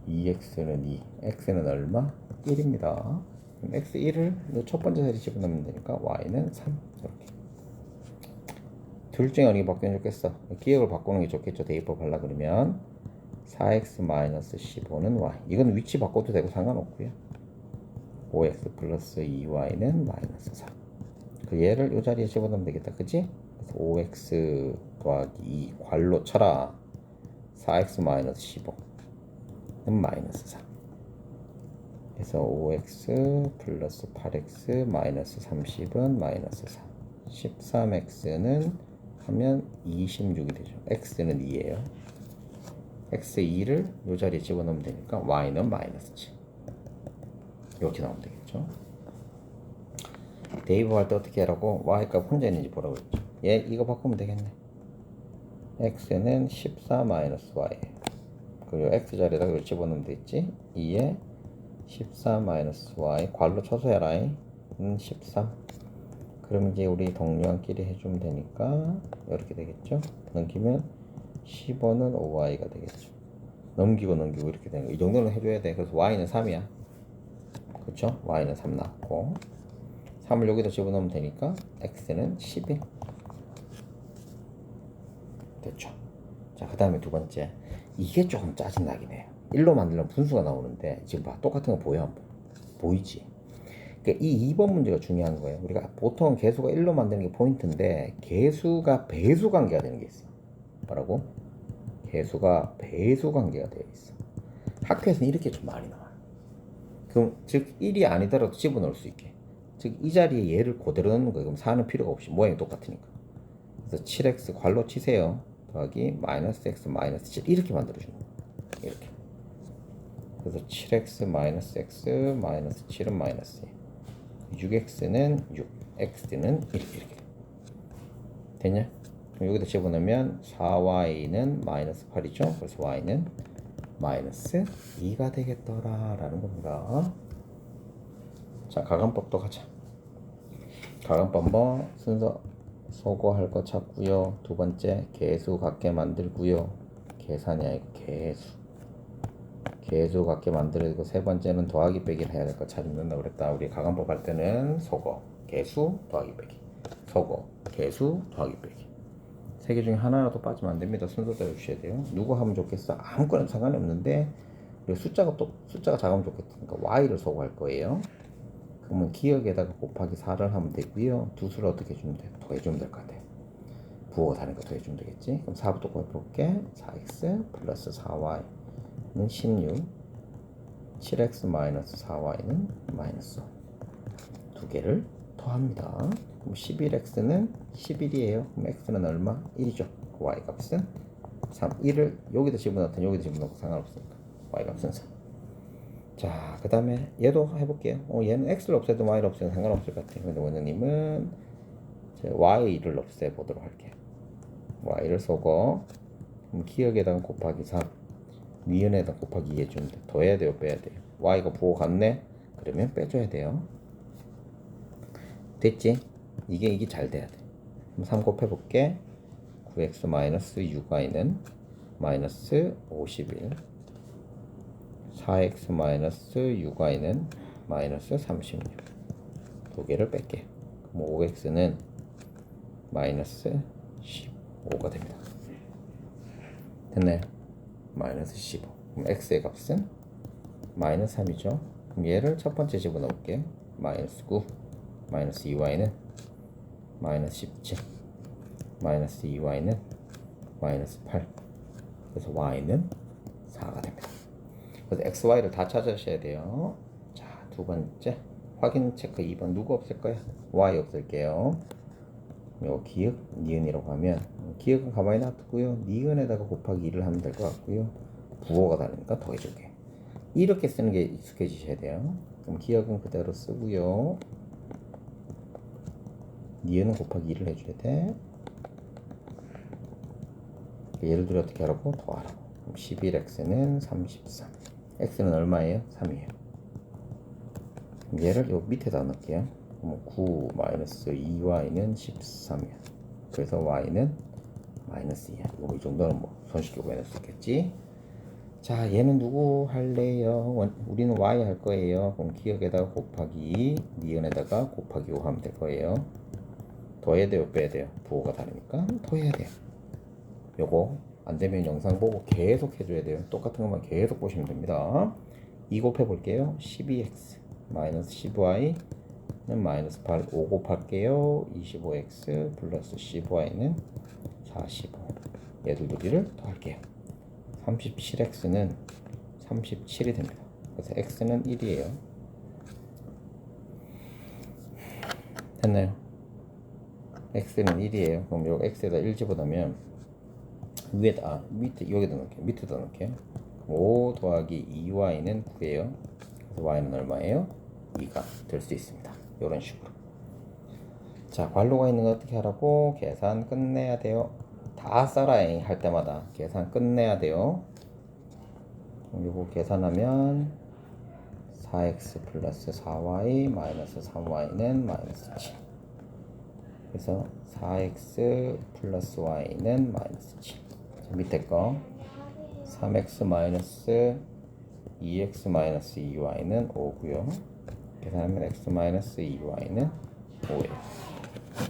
2x는 2, x는 얼마? 1입니다. 그럼 x 1을 첫 번째 자리에 집어넣으면 되니까 y는 3. 이렇게. 둘 중에 어느 게 바뀌면 좋겠어? 기억을 바꾸는 게 좋겠죠. 대입법 하려 그러면 4x 마이너스 15는 y. 이건 위치 바꿔도 되고 상관없고요. 5x 플러스 2y는 마이너스 3. 그 얘를 이 자리에 집어넣으면 되겠다. 그치? 그래서 5x 더하기 2 괄호 쳐라. 4x 마이너스 15는 마이너스 3. 그래서 5x 플러스 8x 마이너스 30은 마이너스 4. 13x는 하면 26이 되죠. x는 2예요. x2를 이 자리에 집어넣으면 되니까 y는 마이너스 7. 이렇게 나오면 되겠죠. 대입할 때 어떻게 하라고? y값 혼자 있는지 보라고 했죠. 얘 이거 바꾸면 되겠네. x는 14 마이너스 y. 그리고 x 자리에다가 이걸 집어넣으면 되겠지. 2에 14 마이너스 y 괄호 쳐서 해라. 13. 그럼 이제 우리 동료한끼리 해주면 되니까 이렇게 되겠죠. 넘기면 15는 5y가 되겠죠. 넘기고 이렇게 되는 거. 이 정도는 해줘야 돼. 그래서 y는 3이야. 그렇죠? y는 3 나왔고 3을 여기다 집어넣으면 되니까 x는 11. 됐죠? 자, 그 다음에 두 번째. 이게 조금 짜증나긴 해요. 1로 만들면 분수가 나오는데 지금 봐. 똑같은 거 보여? 보이지? 그러니까 이 2번 문제가 중요한 거예요. 우리가 보통 개수가 1로 만드는 게 포인트인데 개수가 배수 관계가 되는 게 있어. 뭐라고? 개수가 배수 관계가 되어 있어. 학교에서는 이렇게 좀 많이 나와요. 그럼 즉 1이 아니더라도 집어넣을 수 있게. 즉 이 자리에 얘를 그대로 넣는 거예요. 그럼 4는 필요가 없이 모양이 똑같으니까. 그래서 7x 괄호 치세요. 더하기 마이너스 x 마이너스 7 이렇게 만들어주는 거예요. 이렇게. 그래서 7x 마이너스 x 마이너스 7은 마이너스 6x는 6, x는 1 이렇게 됐냐? 그럼 여기다 집어넣으면 4y는 마이너스 8이죠. 그래서 y는 마이너스 2가 되겠더라 라는 겁니다. 자, 가감법도 가자. 가감법 뭐 순서 소거할 거 찾고요. 두 번째 개수 같게 만들고요. 계산이 아니고 개수 같게 만들어지고 세 번째는 더하기 빼기를 해야 될 거 찾는다 그랬다. 우리 가감법 할 때는 소거, 개수, 더하기 빼기, 소거, 개수, 더하기 빼기. 세 개 중에 하나라도 빠지면 안 됩니다. 순서대로 주셔야 돼요. 누구 하면 좋겠어? 아무거나 상관이 없는데 우리 숫자가 작으면 좋겠으니까 y를 소거할 거예요. 그러면 기억에다가 곱하기 4를 하면 되고요. 두 수를 어떻게 해주면 돼? 더해주면 될 것 같아요. 부호가 다니까 더해주면 되겠지. 그럼 4부터 곱해볼게. 4x 플러스 4y는 16, 7x 마이너스 4y는 마이너스 5. 두 개를 더합니다. 그럼 11x는 11이에요. 그럼 x는 얼마? 1이죠. 그 y 값은 3. 1을 여기다 집어넣든 여기다 집어넣고 상관없으니까 y 값은 3. 자, 그 다음에 얘도 해볼게요. 얘는 x를 없애도 y를 없애도 상관없을 것 같아요. 근데 원장님은 y를 없애보도록 할게요. y를 쏘고 그럼 기억에다가 곱하기 3 위원에다 곱하기 2 해주면 돼. 더해야 돼요? 빼야 돼요? y가 부호 같네? 그러면 빼줘야 돼요. 됐지? 이게 잘 돼야 돼. 그럼 3 곱해볼게. 9x 마이너스 6y는 마이너스 51, 4x 마이너스 6y는 마이너스 36. 두 개를 뺄게. 그럼 5x는 마이너스 15가 됩니다. 됐나요? 마이너스 15. 그럼 x의 값은 마이너스 3이죠. 그럼 얘를 첫 번째 집어넣을게요. 마이너스 9, 마이너스 2y는 마이너스 17. 마이너스 2y는 마이너스 8. 그래서 y는 4가 됩니다. 그래서 x, y를 다 찾으셔야 돼요. 자, 두 번째 확인 체크 2번 누구 없을 거야? y 없앨게요. 요 기역 니은이라고 하면 기역은 가만히 놔두고요. 니은에다가 곱하기 2를 하면 될 것 같고요. 부호가 다르니까 더해줄게. 이렇게 쓰는 게 익숙해지셔야 돼요. 그럼 기역은 그대로 쓰고요. 니은은 곱하기 2를 해줘야 돼. 예를 들어 어떻게 하라고? 더하라고. 그럼 11x는 33. x는 얼마예요? 3이에요. 얘를 요 밑에다 넣을게요. 9 마이너스 2y는 13이야. 그래서 y는 마이너스 2야. 이 정도는 뭐 손쉽게 구해낼 수 있겠지. 자, 얘는 누구 할래요? 우리는 y 할 거예요. 그럼 기역에다가 곱하기 니은에다가 곱하기 5 하면 될 거예요. 더해야 돼요, 빼야 돼요? 부호가 다르니까 더해야 돼요. 요거 안 되면 영상 보고 계속 해줘야 돼요. 똑같은 것만 계속 보시면 됩니다. 2 곱해 볼게요. 12x 마이너스 10y는 마이너스 8. 5 곱할게요. 25x 플러스 10y는 45. 얘들 둘이를 더할게요. 37x는 37이 됩니다. 그래서 x는 1이에요. 됐나요? x는 1이에요. 그럼 요 x에다 1 집어넣으면 위에다 밑에 여기다 넣을게요. 밑에다 넣을게요. 5 더하기 2y는 9예요. 그래서 y는 얼마예요? 2가 될 수 있습니다. 이런 식으로. 자, 괄호가 있는 거 어떻게 하라고? 계산 끝내야 돼요. 다 써라잉 할 때마다 계산 끝내야 돼요. 요거 계산하면 4x 플러스 4y 마이너스 3y는 마이너스 7. 그래서 4x 플러스 y는 마이너스 7. 자, 밑에 거 3x 마이너스 2x 마이너스 2y는 5고요. 계산하면 x 마이너스 2y는 5예요.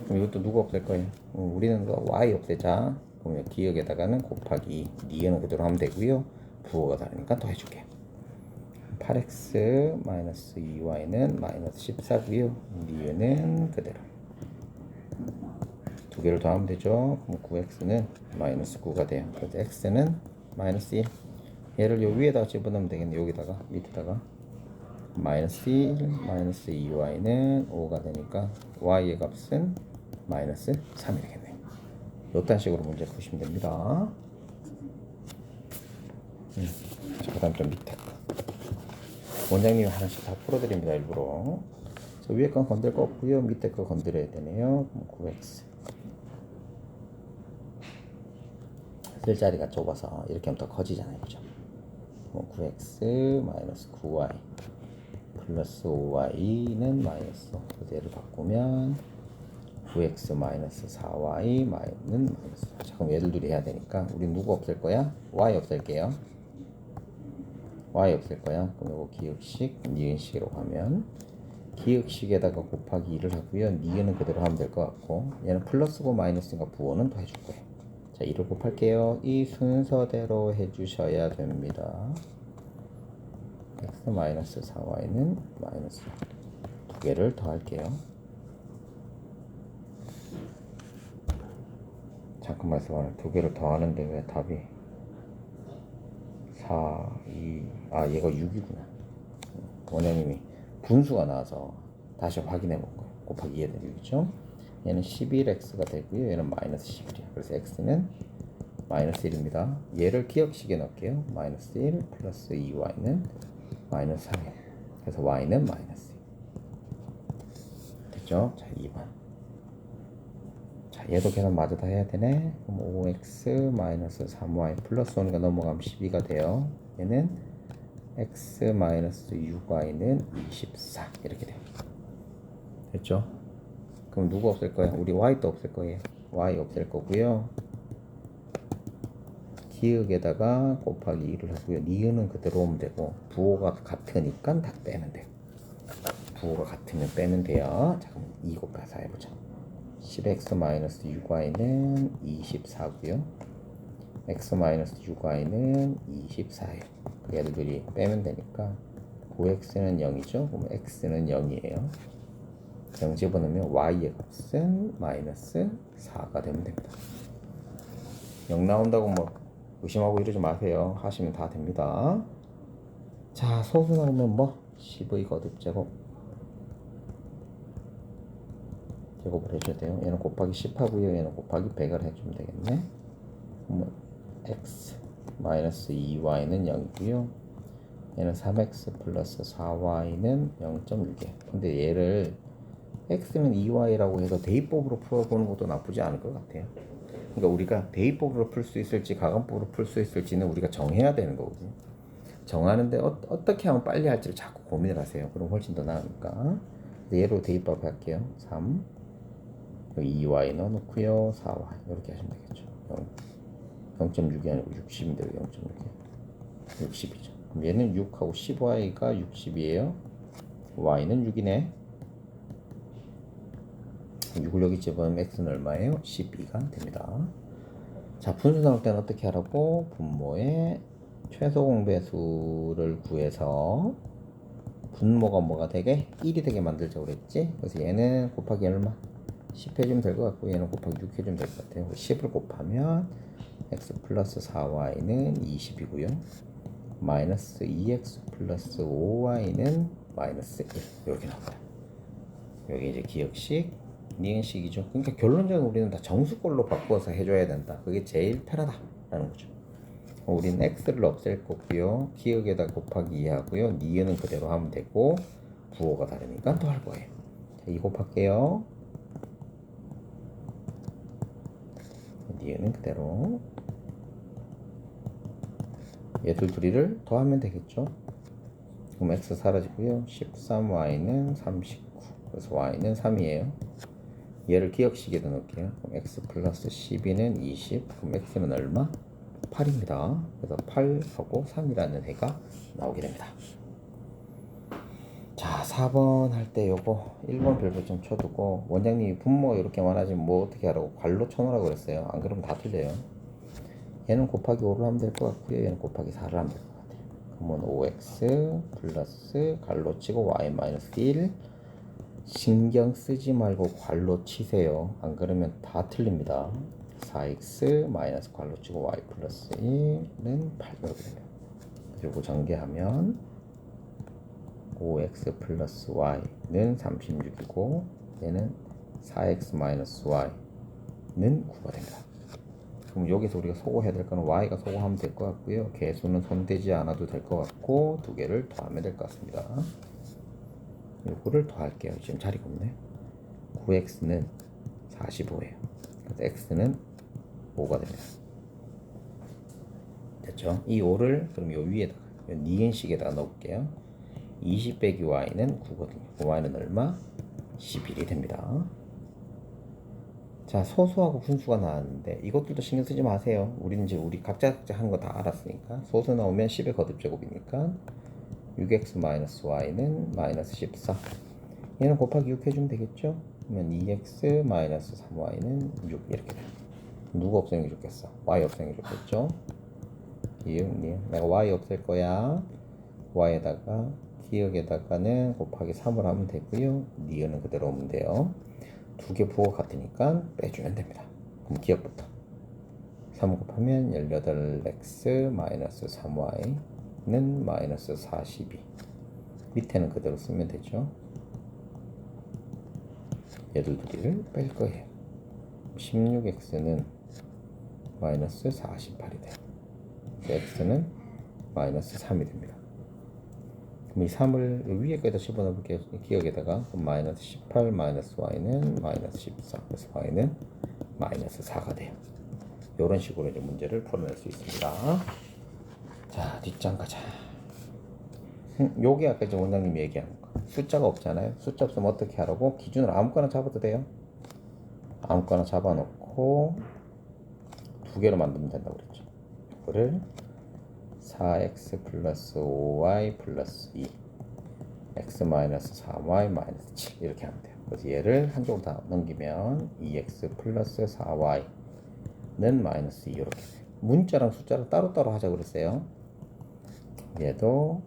그럼 이것도 누구 없앨 거예요? 우리는 y 없애자. 그러면 기역에다가는 곱하기 니은은 그대로 하면 되고요. 부호가 다르니까 더 해줄게요. 8x 마이너스 2y는 마이너스 14고요. 니은은 그대로. 두 개를 더하면 되죠. 그럼 9x는 마이너스 9가 돼요. 그래서 x는 마이너스 1. 얘를 요 위에다가 집어넣으면 되겠네. 여기다가 밑에다가 마이너스 1 마이너스 2y는 5가 되니까 y의 값은 마이너스 3이 되겠네요. 이딴 식으로 문제 푸시면 됩니다. 자, 그 다음 좀 밑에 원장님이 하나씩 다 풀어드립니다. 일부러. 저 위에 건 건들 거 없고요. 밑에 거 건드려야 되네요. 9x 쓸 자리가 좁아서 이렇게 하면 더 커지잖아요. 그죠? 9x 마이너스 9y 플러스 5y는 마이너스. 그래서 얘를 바꾸면 9x 마이너스 4y는 마이너스. 자, 그럼 얘들 둘이 해야 되니까 우리 누구 없앨 거야? y 없앨게요. y 없앨 거야. 그럼 요거 기역식 니은식으로 가면 기역식에다가 곱하기 2를 하고요. 니은은 그대로 하면 될 것 같고 얘는 플러스고 마이너스인가 부호는 더 해줄 거예요. 자, 2를 곱할게요. 이 순서대로 해주셔야 됩니다. x 마이너스 4y는 마이너스. 두 개를 더 할게요. 잠깐만 있어봐. 두 개를 더 하는데 왜 답이 4, 2, 얘가 6이구나. 원장님이 분수가 나와서 다시 확인해 본 거예요. 곱하기 2에 되겠죠? 얘는 11x가 되고요. 얘는 마이너스 11이에요. 그래서 x는 마이너스 1입니다. 얘를 기역식에 넣을게요. 마이너스 1 플러스 2y는 마이너스 3이에요. 그래서 y는 마이너스 1. 됐죠? 자, 2번. 자, 얘도 계산 마저 다 해야 되네. 그럼 5x 마이너스 3y 플러스 5가 넘어가면 12가 돼요. 얘는 x 마이너스 6y는 24 이렇게 돼요. 됐죠? 그럼 누구 없앨 거야? 우리 y도 없앨 거예요. y 없앨 거고요. 기역에다가 곱하기 2를 하고요. 니은은 그대로 오면 되고 부호가 같으니까 다 빼면 돼요. 부호가 같으면 빼면 돼요. 자, 그럼 2 곱하기 4 해보자. 10x 마이너스 6y는 24고요. x 마이너스 6y는 24예요. 얘들이 빼면 되니까 9x는 0이죠. 그러면 x는 0이에요. 0 집어넣으면 y의 값은 마이너스 4가 되면 됩니다. 0 나온다고 뭐 의심하고 이러지 마세요. 하시면 다 됩니다. 자, 소수 나오면 뭐 10의 거듭제곱 제곱을 해줘야 돼요. 얘는 곱하기 10 하고요. 얘는 곱하기 100을 해주면 되겠네. 그러면 x 마이너스 2y는 0이고요. 얘는 3x 플러스 4y는 0.6이에요. 근데 얘를 x는 2y라고 해서 대입법으로 풀어보는 것도 나쁘지 않을 것 같아요. 그러니까 우리가 대입법으로 풀 수 있을지 가감법으로 풀 수 있을지는 우리가 정해야 되는 거거든요. 정하는데 어떻게 하면 빨리 할지를 자꾸 고민을 하세요. 그럼 훨씬 더 나으니까. 얘로 대입법 할게요. 3 2y 넣어놓고요. 4y 이렇게 하시면 되겠죠. 0.6이 아니고 60인데 0.6이에요. 60이죠. 그럼 얘는 6하고 10y가 60이에요. y는 6이네. 6을 여기 집어넣으면 x는 얼마예요? 12가 됩니다. 자, 분수 나올 때는 어떻게 하라고? 분모의 최소 공배수를 구해서 분모가 뭐가 되게? 1이 되게 만들자고 그랬지? 그래서 얘는 곱하기 얼마? 10 해주면 될 것 같고 얘는 곱하기 6 해주면 될 것 같아요. 10을 곱하면 x 플러스 4y는 20이고요. 마이너스 2x 플러스 5y는 마이너스 1 이렇게 나옵니다. 여기 이제 기억식, 니은식이죠. 그러니까 결론적으로 우리는 다 정수꼴로 바꿔서 해줘야 된다. 그게 제일 편하다라는 거죠. 우리는 x를 없앨 거고요. 기억에다 곱하기 2 하고요. 니은은 그대로 하면 되고 부호가 다르니까 또 할 거예요. 자, 2 곱할게요. 니은은 그대로. 얘들 둘이를 더하면 되겠죠. 그럼 x 사라지고요. 13y는 39. 그래서 y는 3이에요. 얘를 기억식에다 넣을게요. 그럼 x 플러스 12는 20. 그럼 x는 얼마? 8입니다. 그래서 8하고 3이라는 해가 나오게 됩니다. 자, 4번 할 때 요거 1번 별표 좀 쳐두고 원장님이 분모 이렇게 말하지면 뭐 어떻게 하라고 괄로 쳐놓으라고 그랬어요. 안 그러면 다 틀려요. 얘는 곱하기 5를 하면 될 것 같고요. 얘는 곱하기 4를 하면 될 것 같아요. 그러면 5x 플러스 괄로 치고 y 마이너스 1 신경 쓰지 말고 괄로 치세요. 안 그러면 다 틀립니다. 4x 마이너스 괄로 치고 y 플러스 1은 8 이렇게 됩니다. 그리고 전개하면 5x 플러스 y는 36이고 얘는 4x 마이너스 y는 9가 됩니다. 그럼 여기서 우리가 소거해야 될 거는 y가 소거하면 될 것 같고요. 개수는 손대지 않아도 될 것 같고 두 개를 더하면 될 것 같습니다. 요거를 더할게요. 지금 자리가 없네. 9x는 45예요. 그래서 x는 5가 됩니다. 됐죠? 이 5를 그럼 요 위에다가 요 니은식에다가 넣을게요. 20 빼기 y는 9거든요. y는 얼마? 11이 됩니다. 자, 소수하고 분수가 나왔는데 이것들도 신경 쓰지 마세요. 우리는 이제 우리 각자 한 거 다 알았으니까. 소수 나오면 10의 거듭제곱이니까 6x 마이너스 y는 마이너스 14. 얘는 곱하기 6 해주면 되겠죠? 그러면 2x 마이너스 3y는 6 이렇게 돼요. 누가 없애는 게 좋겠어? y 없애는 게 좋겠죠? 내가 y 없앨 거야. y에다가 기억에다가는 곱하기 3을 하면 되고요. 니은은 그대로 오면 돼요. 두 개 부호가 같으니까 빼주면 됩니다. 그럼 기억부터 3 곱하면 18x 마이너스 3y는 마이너스 42. 밑에는 그대로 쓰면 되죠. 얘들 둘이를 뺄 거예요. 16x는 마이너스 48이 돼요. x는 마이너스 3이 됩니다. 그럼 이 3을 위에 거에다 집어넣을게요. 기억에다가 마이너스 18 마이너스 y는 마이너스 14. 그래서 y는 마이너스 4가 돼요. 이런 식으로 이제 문제를 풀어낼 수 있습니다. 자, 뒷장 가자. 요게 아까 이제 원장님이 얘기한 거. 숫자가 없잖아요. 숫자 없으면 어떻게 하라고? 기준을 아무거나 잡아도 돼요. 아무거나 잡아놓고 두 개로 만들면 된다고 그랬죠. 이거를 4x 플러스 5y 플러스 2 x 마이너스 3y 마이너스 7 이렇게 하면 돼요. 그래서 얘를 한쪽으로 다 넘기면 2x 플러스 4y는 마이너스 2 이렇게 돼요. 문자랑 숫자를 따로따로 하자고 그랬어요. 얘도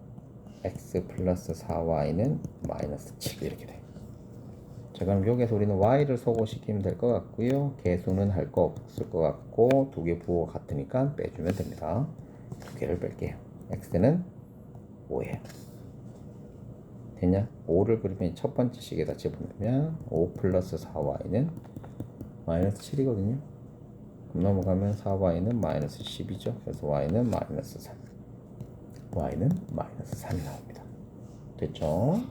x 플러스 4y는 마이너스 7 이렇게 돼요. 자, 그럼 여기서 우리는 y를 소거시키면 될 것 같고요. 개수는 할 거 없을 것 같고 두 개 부호가 같으니까 빼주면 됩니다. 두 개를 뺄게요. x는 5예요. 됐냐? 5를 그러면 첫 번째 식에다 집어넣으면 5 플러스 4y는 마이너스 7이거든요. 그럼 넘어가면 4y는 마이너스 10이죠. 그래서 y는 마이너스 3. y는 마이너스 3이 나옵니다. 됐죠?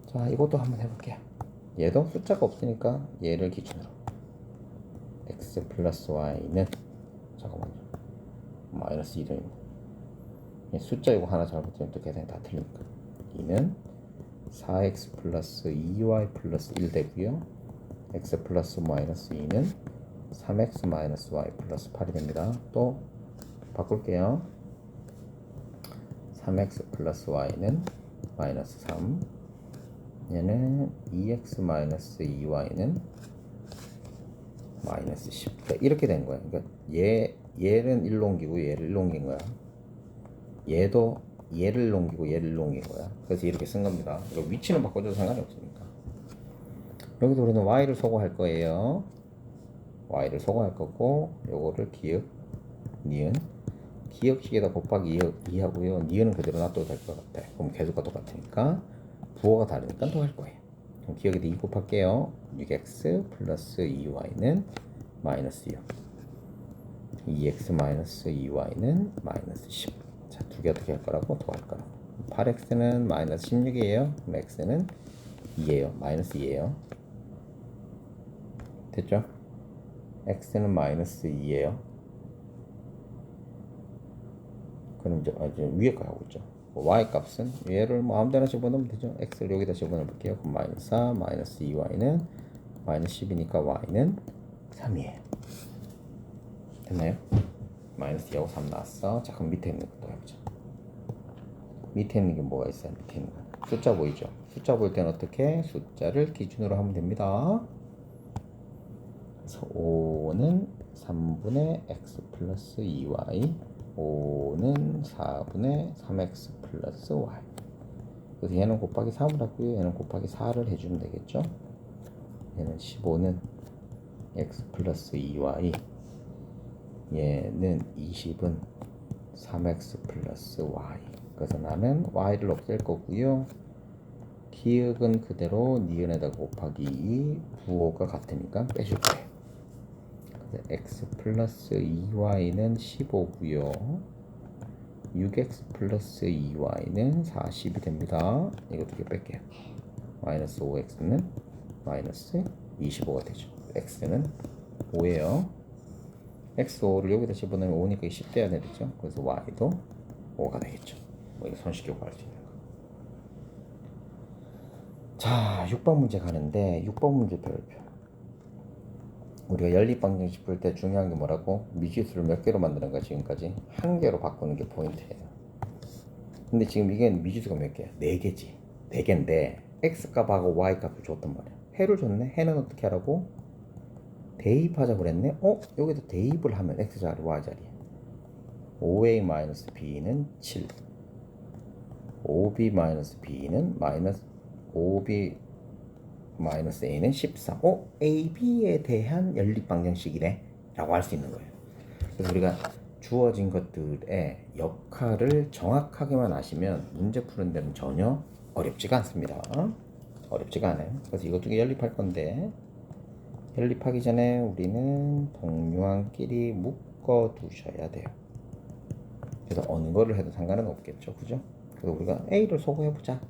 자, 이것도 한번 해볼게요. 얘도 숫자가 없으니까 얘를 기준으로 x 플러스 y는 잠깐만요. 마이너스 1입니다. 숫자 이거 하나 잘못되면 또 계산이 다 틀리니까 2는 4x 플러스 2y 플러스 1 되고요. x 플러스 마이너스 2는 3x 마이너스 y 플러스 8이 됩니다. 또 바꿀게요. 3x 플러스 y는 마이너스 3. 얘는 2x 마이너스 2y는 마이너스 10. 그러니까 이렇게 된 거예요. 그러니까 얘는 1 옮기고 얘를 1 옮긴 거야. 얘도 얘를 옮기고 얘를 옮긴 거야. 그래서 이렇게 쓴 겁니다. 이거 위치는 바꿔줘도 상관이 없으니까. 여기서 우리는 y를 소거할 거예요. y를 소거할 거고 요거를 기역, 니은 기역식에다 곱하기 2 하고요. 니은은 그대로 놔둬도 될 것 같아. 그럼 계수가 똑같으니까 부호가 다르니까 또 할 거예요. 그럼 기역에다 2 곱할게요. 6x 플러스 2y는 마이너스 6. 2x 마이너스 2y는 마이너스 10. 자, 두 개 어떻게 할 거라고? 더 할 거라고. 8x는 마이너스 16이에요. 그럼 x는 2예요. 마이너스 2예요. 됐죠? x는 마이너스 2예요. 그럼 이제 위에 거 하고 있죠. y 값은 얘를 뭐 아무데나 집어넣으면 되죠. x를 여기다 집어넣어 볼게요. 그럼 마이너스 4, 마이너스 2y는 마이너스 10이니까 y는 3이에요. 됐나요? 마이너스 2하고 3 나왔어. 자, 그럼 밑에 있는 것도 해보자. 밑에 있는 게 뭐가 있어요? 밑에 있는 거 숫자 보이죠? 숫자 보일 때는 어떻게? 숫자를 기준으로 하면 됩니다. 그래서 5는 3분의 x 플러스 2y, 5는 4분의 3x 플러스 y. 그래서 얘는 곱하기 3을 하고요. 얘는 곱하기 4를 해주면 되겠죠. 얘는 15는 x 플러스 2y, 얘는 20은 3x 플러스 y. 그래서 나는 y를 없앨 거고요. 기역은 그대로 니은에다 곱하기 2, 부호가 같으니까 빼줄 거예요. 그래서 x 플러스 2y는 15고요. 6x 플러스 2y는 40이 됩니다. 이거 두 개 뺄게요. 마이너스 5x는 마이너스 25가 되죠. x는 5예요. x5를 여기다 집어넣으면 5니까 10 돼야 되겠죠. 그래서 y도 5가 되겠죠. 뭐 이거 손쉽게 구할 수 있는 거. 자, 6번 문제 가는데 6번 문제 별표. 우리가 연립방정식 풀 때 중요한 게 뭐라고? 미지수를 몇 개로 만드는 거야? 지금까지 한 개로 바꾸는 게 포인트예요. 근데 지금 이게 미지수가 몇 개야? 4개지. 4개인데 x값하고 y값을 줬단 말이야. 해를 줬네. 해는 어떻게 하라고? 대입하자 그랬네. 여기다 대입을 하면 x자리 y자리에 5a-b는 7, 5b-b는 마이너스 5b 마이너스 a는 14. ab에 대한 연립방정식이네 라고 할 수 있는 거예요. 그래서 우리가 주어진 것들의 역할을 정확하게만 아시면 문제 푸는 데는 전혀 어렵지가 않습니다. 어렵지가 않아요. 그래서 이것 중에 연립할 건데 연립하기 전에 우리는 동류항끼리 묶어 두셔야 돼요. 그래서 어느 거를 해도 상관은 없겠죠. 그죠? 그래서 우리가 a를 소거해보자.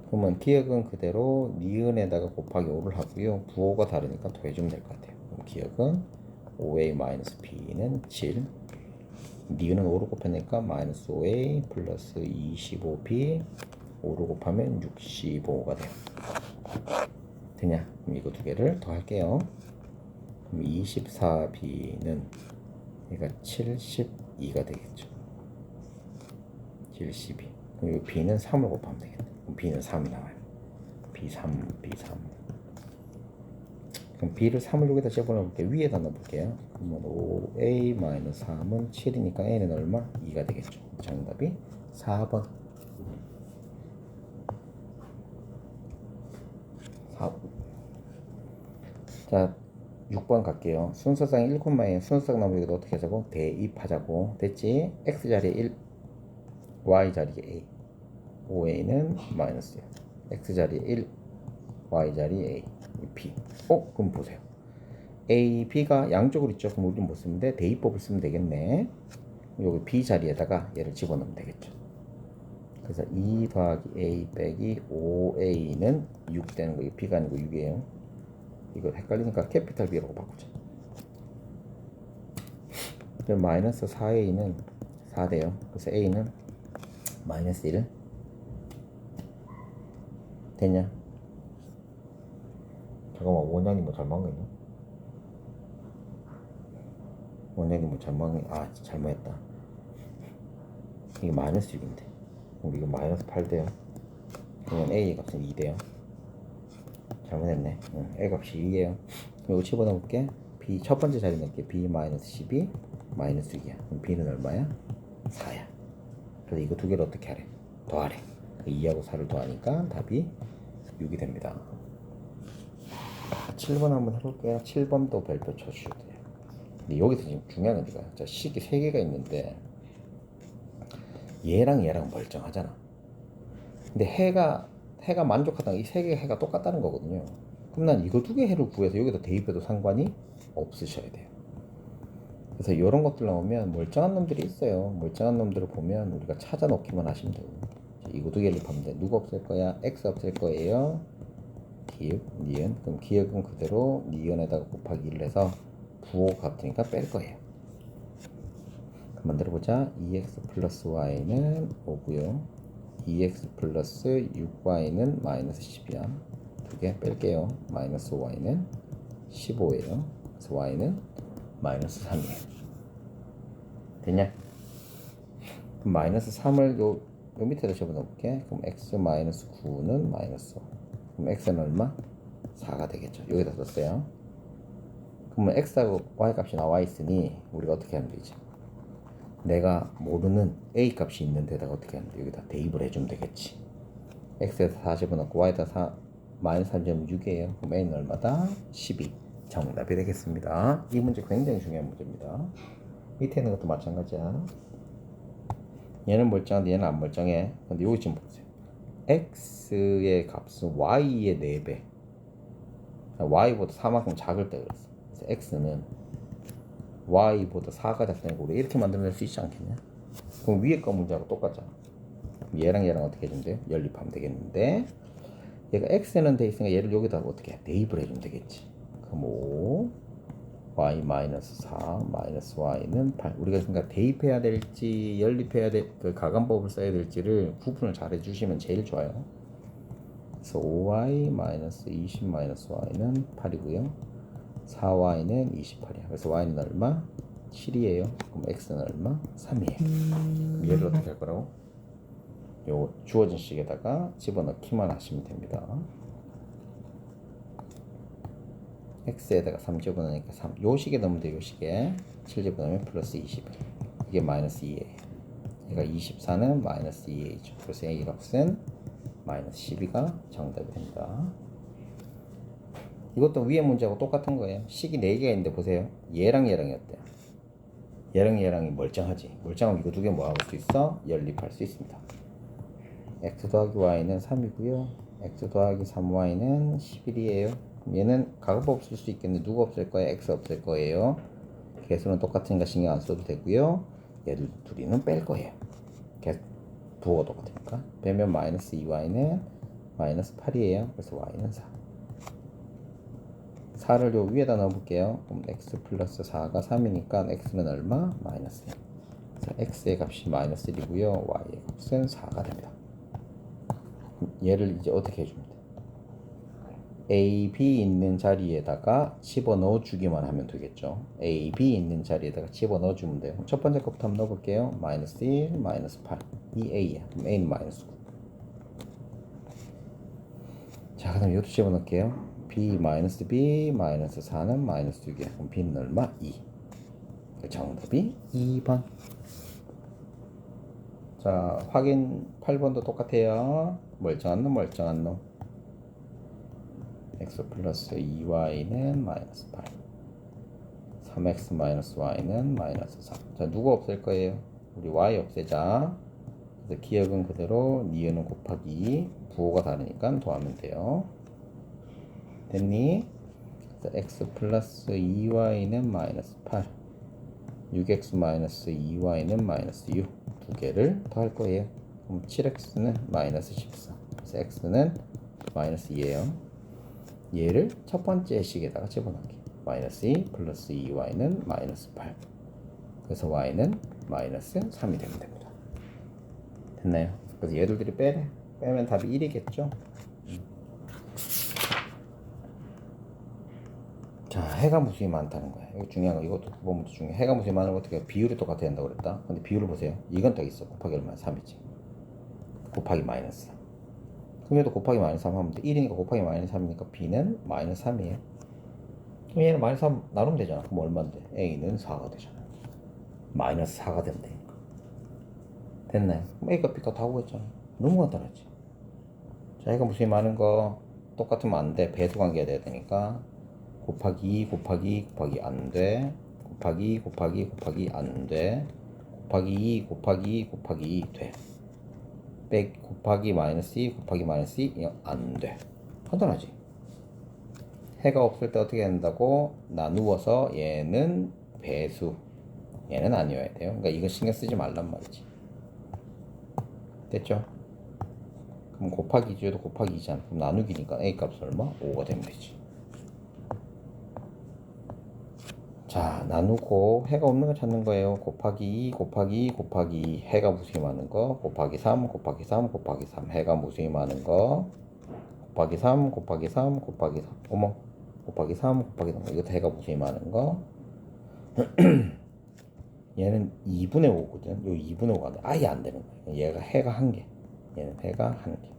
그러면 기역은 그대로 니은에다가 곱하기 5를 하고요. 부호가 다르니까 더해주면 될 것 같아요. 그럼 기역은 5a-b는 7, 니은은 5를 곱하니까 마이너스 5a 플러스 25b, 5를 곱하면 65가 돼요. 되냐? 그럼 이거 두 개를 더 할게요. 그럼 24b는 그러니까 72가 되겠죠. 72. 그럼 이 b는 3을 곱하면 되겠네. 그럼 b는 3이 나와요. b3, b3. 그럼 b를 3을 여기다 집어넣을게요. 위에다 넣어볼게요. 그러면 5a-3은 7이니까 a는 얼마? 2가 되겠죠. 정답이 4번. 아, 자 6번 갈게요. 순서상 1,2 순서상 나오면 이거 어떻게 하자고? 대입하자고. 됐지? x 자리에 1, y 자리에 a, 5a는 마이너스 x 자리에 1, y 자리에 a, b. 그럼 보세요. a, b가 양쪽으로 있죠. 그럼 우리는 못 쓰는데 대입법을 쓰면 되겠네. 여기 b 자리에다가 얘를 집어넣으면 되겠죠. 그래서 2 더하기 a 빼기 5a는 6 되는 거예요. b가 아니고 6이에요. 이거 헷갈리니까 캐피탈 B라고 바꾸자. 그럼 마이너스 4a는 4 돼요. 그래서 a는 마이너스 1 됐냐? 잠깐만, 원장님 뭐 잘못한 거 있나? 원장님 뭐 잘못한 거, 잘못했다. 이게 마이너스 6인데 우리 이거 마이너스 8 돼요. 그러면 a 값은 2 돼요. 잘못했네. a 값이 2예요. 이거 집어넣을게. b 첫 번째 자리 넣을게. b 마이너스 12 마이너스 6이야. 그럼 b는 얼마야? 4야. 그래서 이거 두 개를 어떻게 하래? 더하래. 2하고 4를 더하니까 답이 6이 됩니다. 7번 한번 해볼게요. 7번도 별표 쳐주셔도 돼요. 근데 여기서 지금 중요한 건 이거야. 자, 식이 3개가 있는데 얘랑 얘랑 멀쩡하잖아. 근데 해가 만족하다가 이 3개의 해가 똑같다는 거거든요. 그럼 난 이거 2개 해를 구해서 여기다 대입해도 상관이 없으셔야 돼요. 그래서 이런 것들 나오면 멀쩡한 놈들이 있어요. 멀쩡한 놈들을 보면 우리가 찾아 놓기만 하시면 돼요. 이거 2개를 보면 돼. 누가 없을 거야? x 없을 거예요. 기역, 니은. 그럼 기역은 그대로 니은에다가 곱하기 1을 해서 부호가 같으니까 뺄 거예요. 그럼 만들어보자. 2x 플러스 y는 5고요. 2x 플러스 6y는 마이너스 10이야. 두 개 뺄게요. 마이너스 y는 15예요. 그래서 y는 마이너스 3이에요. 됐냐? 그럼 마이너스 3을 요 밑에다 집어넣을게. 그럼 x 마이너스 9는 마이너스 5. 그럼 x는 얼마? 4가 되겠죠. 여기다 썼어요. 그러면 x하고 y 값이 나와 있으니 우리가 어떻게 하면 되지? 내가 모르는 a 값이 있는 데다가 어떻게 하면 돼? 여기다 대입을 해주면 되겠지. x에다 4 집어넣고 y에다 4 마이너스 3.6이에요. 그럼 a는 얼마다? 12. 정답이 되겠습니다. 이 문제 굉장히 중요한 문제입니다. 밑에 있는 것도 마찬가지야. 얘는 멀쩡한데 얘는 안 멀쩡해. 근데 여기 지금 보세요. x의 값은 y의 4배. y보다 4만큼 작을 때 그랬어. 그래서 x는 y보다 4가 작다니까 우리 이렇게 만들어낼 수 있지 않겠냐? 그럼 위에 거 문제하고 똑같잖아. 얘랑 얘랑 어떻게 해주면 돼요? 연립하면 되겠는데 얘가 x는 돼 있으니까 얘를 여기다 어떻게 해? 대입을 해주면 되겠지. 그럼 5 y 마이너스 4 마이너스 y는 8. 우리가 그러니까 대입해야 될지 연립해야 될 그 가간법을 써야 될지를 구분을 잘 해주시면 제일 좋아요. 그래서 5y 마이너스 20 마이너스 y는 8이고요. 4y는 28이야. 그래서 y는 얼마? 7이에요. 그럼 x는 얼마? 3이에요. 얘를 어떻게 할 거라고? 요 주어진 식에다가 집어넣기만 하시면 됩니다. x에다가 3 집어넣으니까 3. 요 식에 넣으면 돼요. 요 식에 7 집어넣으면 플러스 21. 이게 마이너스 2예요. 얘가 24는 마이너스 2a죠. 그래서 a 값은 마이너스 12가 정답이 됩니다. 이것도 위에 문제하고 똑같은 거예요. 식이 4개가 있는데 보세요. 얘랑 얘랑이 어때요? 얘랑 얘랑이 멀쩡하지. 멀쩡하면 이거 2개 모아볼 수 있어? 연립할 수 있습니다. x 더하기 y는 3이고요. x 더하기 3y는 11이에요. 얘는 가급법 쓸 수 있겠는데 누가 없을 거예요? x 없을 거예요. 개수는 똑같으니까 신경 안 써도 되고요. 얘들 둘이는 뺄 거예요. 부호가 똑같으니까. 빼면 마이너스 2y는 마이너스 8이에요. 그래서 y는 4. 4를 요 위에다 넣어볼게요. 그럼 x 플러스 4가 3이니까 x는 얼마? 마이너스 1. 그래서 x의 값이 마이너스 1이고요. y의 값은 4가 됩니다. 얘를 이제 어떻게 해주면 돼? a, b 있는 자리에다가 집어넣어 주기만 하면 되겠죠. a, b 있는 자리에다가 집어넣어 주면 돼요. 첫 번째 것부터 한번 넣어볼게요. 마이너스 1, 마이너스 8. 이 a야. 그럼 a는 마이너스 9. 자, 그 다음에 이것도 집어넣을게요. b 마이너스 b 마이너스 4는 마이너스 6이야. 그럼 b는 얼마? 2. 정답이 2번. 자, 확인 8번도 똑같아요. 멀쩡한 놈, 멀쩡한 놈. x 플러스 2y는 마이너스 8. 3x 마이너스 y는 마이너스 3. 자, 누가 없앨 거예요? 우리 y 없애자. 그래서 기억은 그대로 니은은 곱하기 부호가 다르니까 더하면 돼요. 됐니? 그래서 x 플러스 2y는 마이너스 8. 6x 마이너스 2y는 마이너스 6. 두 개를 더할 거예요. 그럼 7x는 마이너스 14. 그래서 x는 마이너스 2예요. 얘를 첫 번째 식에다가 집어넣기. 마이너스 2 플러스 2y는 마이너스 8. 그래서 y는 마이너스 3이 되면 됩니다. 됐나요? 그래서 얘들끼리 빼면 답이 1이겠죠? 자, 해가 무수히 많다는 거야. 이거 중요한 거. 이것도 9번부터 중요해. 해가 무수히 많은 거 어떻게 비율이 똑같아야 된다고 그랬다. 근데 비율을 보세요. 이건 딱 있어. 곱하기 얼마야? 3이지. 곱하기 마이너스 3. 그럼 얘도 곱하기 마이너스 3 하면 돼. 1이니까 곱하기 마이너스 3이니까 b는 마이너스 3이에요. 그럼 얘는 마이너스 3 나누면 되잖아. 그럼 얼마인데? a는 4가 되잖아. 마이너스 4가 되면 되니까. 됐나요? 그럼 a가 b가 다 구했잖아. 너무 간단하지. 자, 해가 무수히 많은 거 똑같으면 안 돼. 배수 관계가 돼야 되니까. 곱하기 안 돼. 곱하기 안 돼. 곱하기 2 돼. 곱하기 마이너스 2 곱하기 마이너스 2 안 돼. 간단하지. 해가 없을 때 어떻게 된다고? 나누어서 얘는 배수, 얘는 아니어야 돼요. 그러니까 이거 신경 쓰지 말란 말이지. 됐죠? 그럼 곱하기 2도 곱하기 2잖아. 그럼 나누기니까 a 값은 얼마? 5가 되면 되지. 자, 나누고 해가 없는 거 찾는 거예요. 곱하기 2 해가 무수히 많은 거 곱하기 3 해가 무수히 많은 거 곱하기 3 어머, 곱하기 3 이것도 해가 무수히 많은 거 얘는 2분의 5거든. 요 2분의 5가 아예 안 되는 거야. 얘가 해가 1개, 얘는 해가 1개.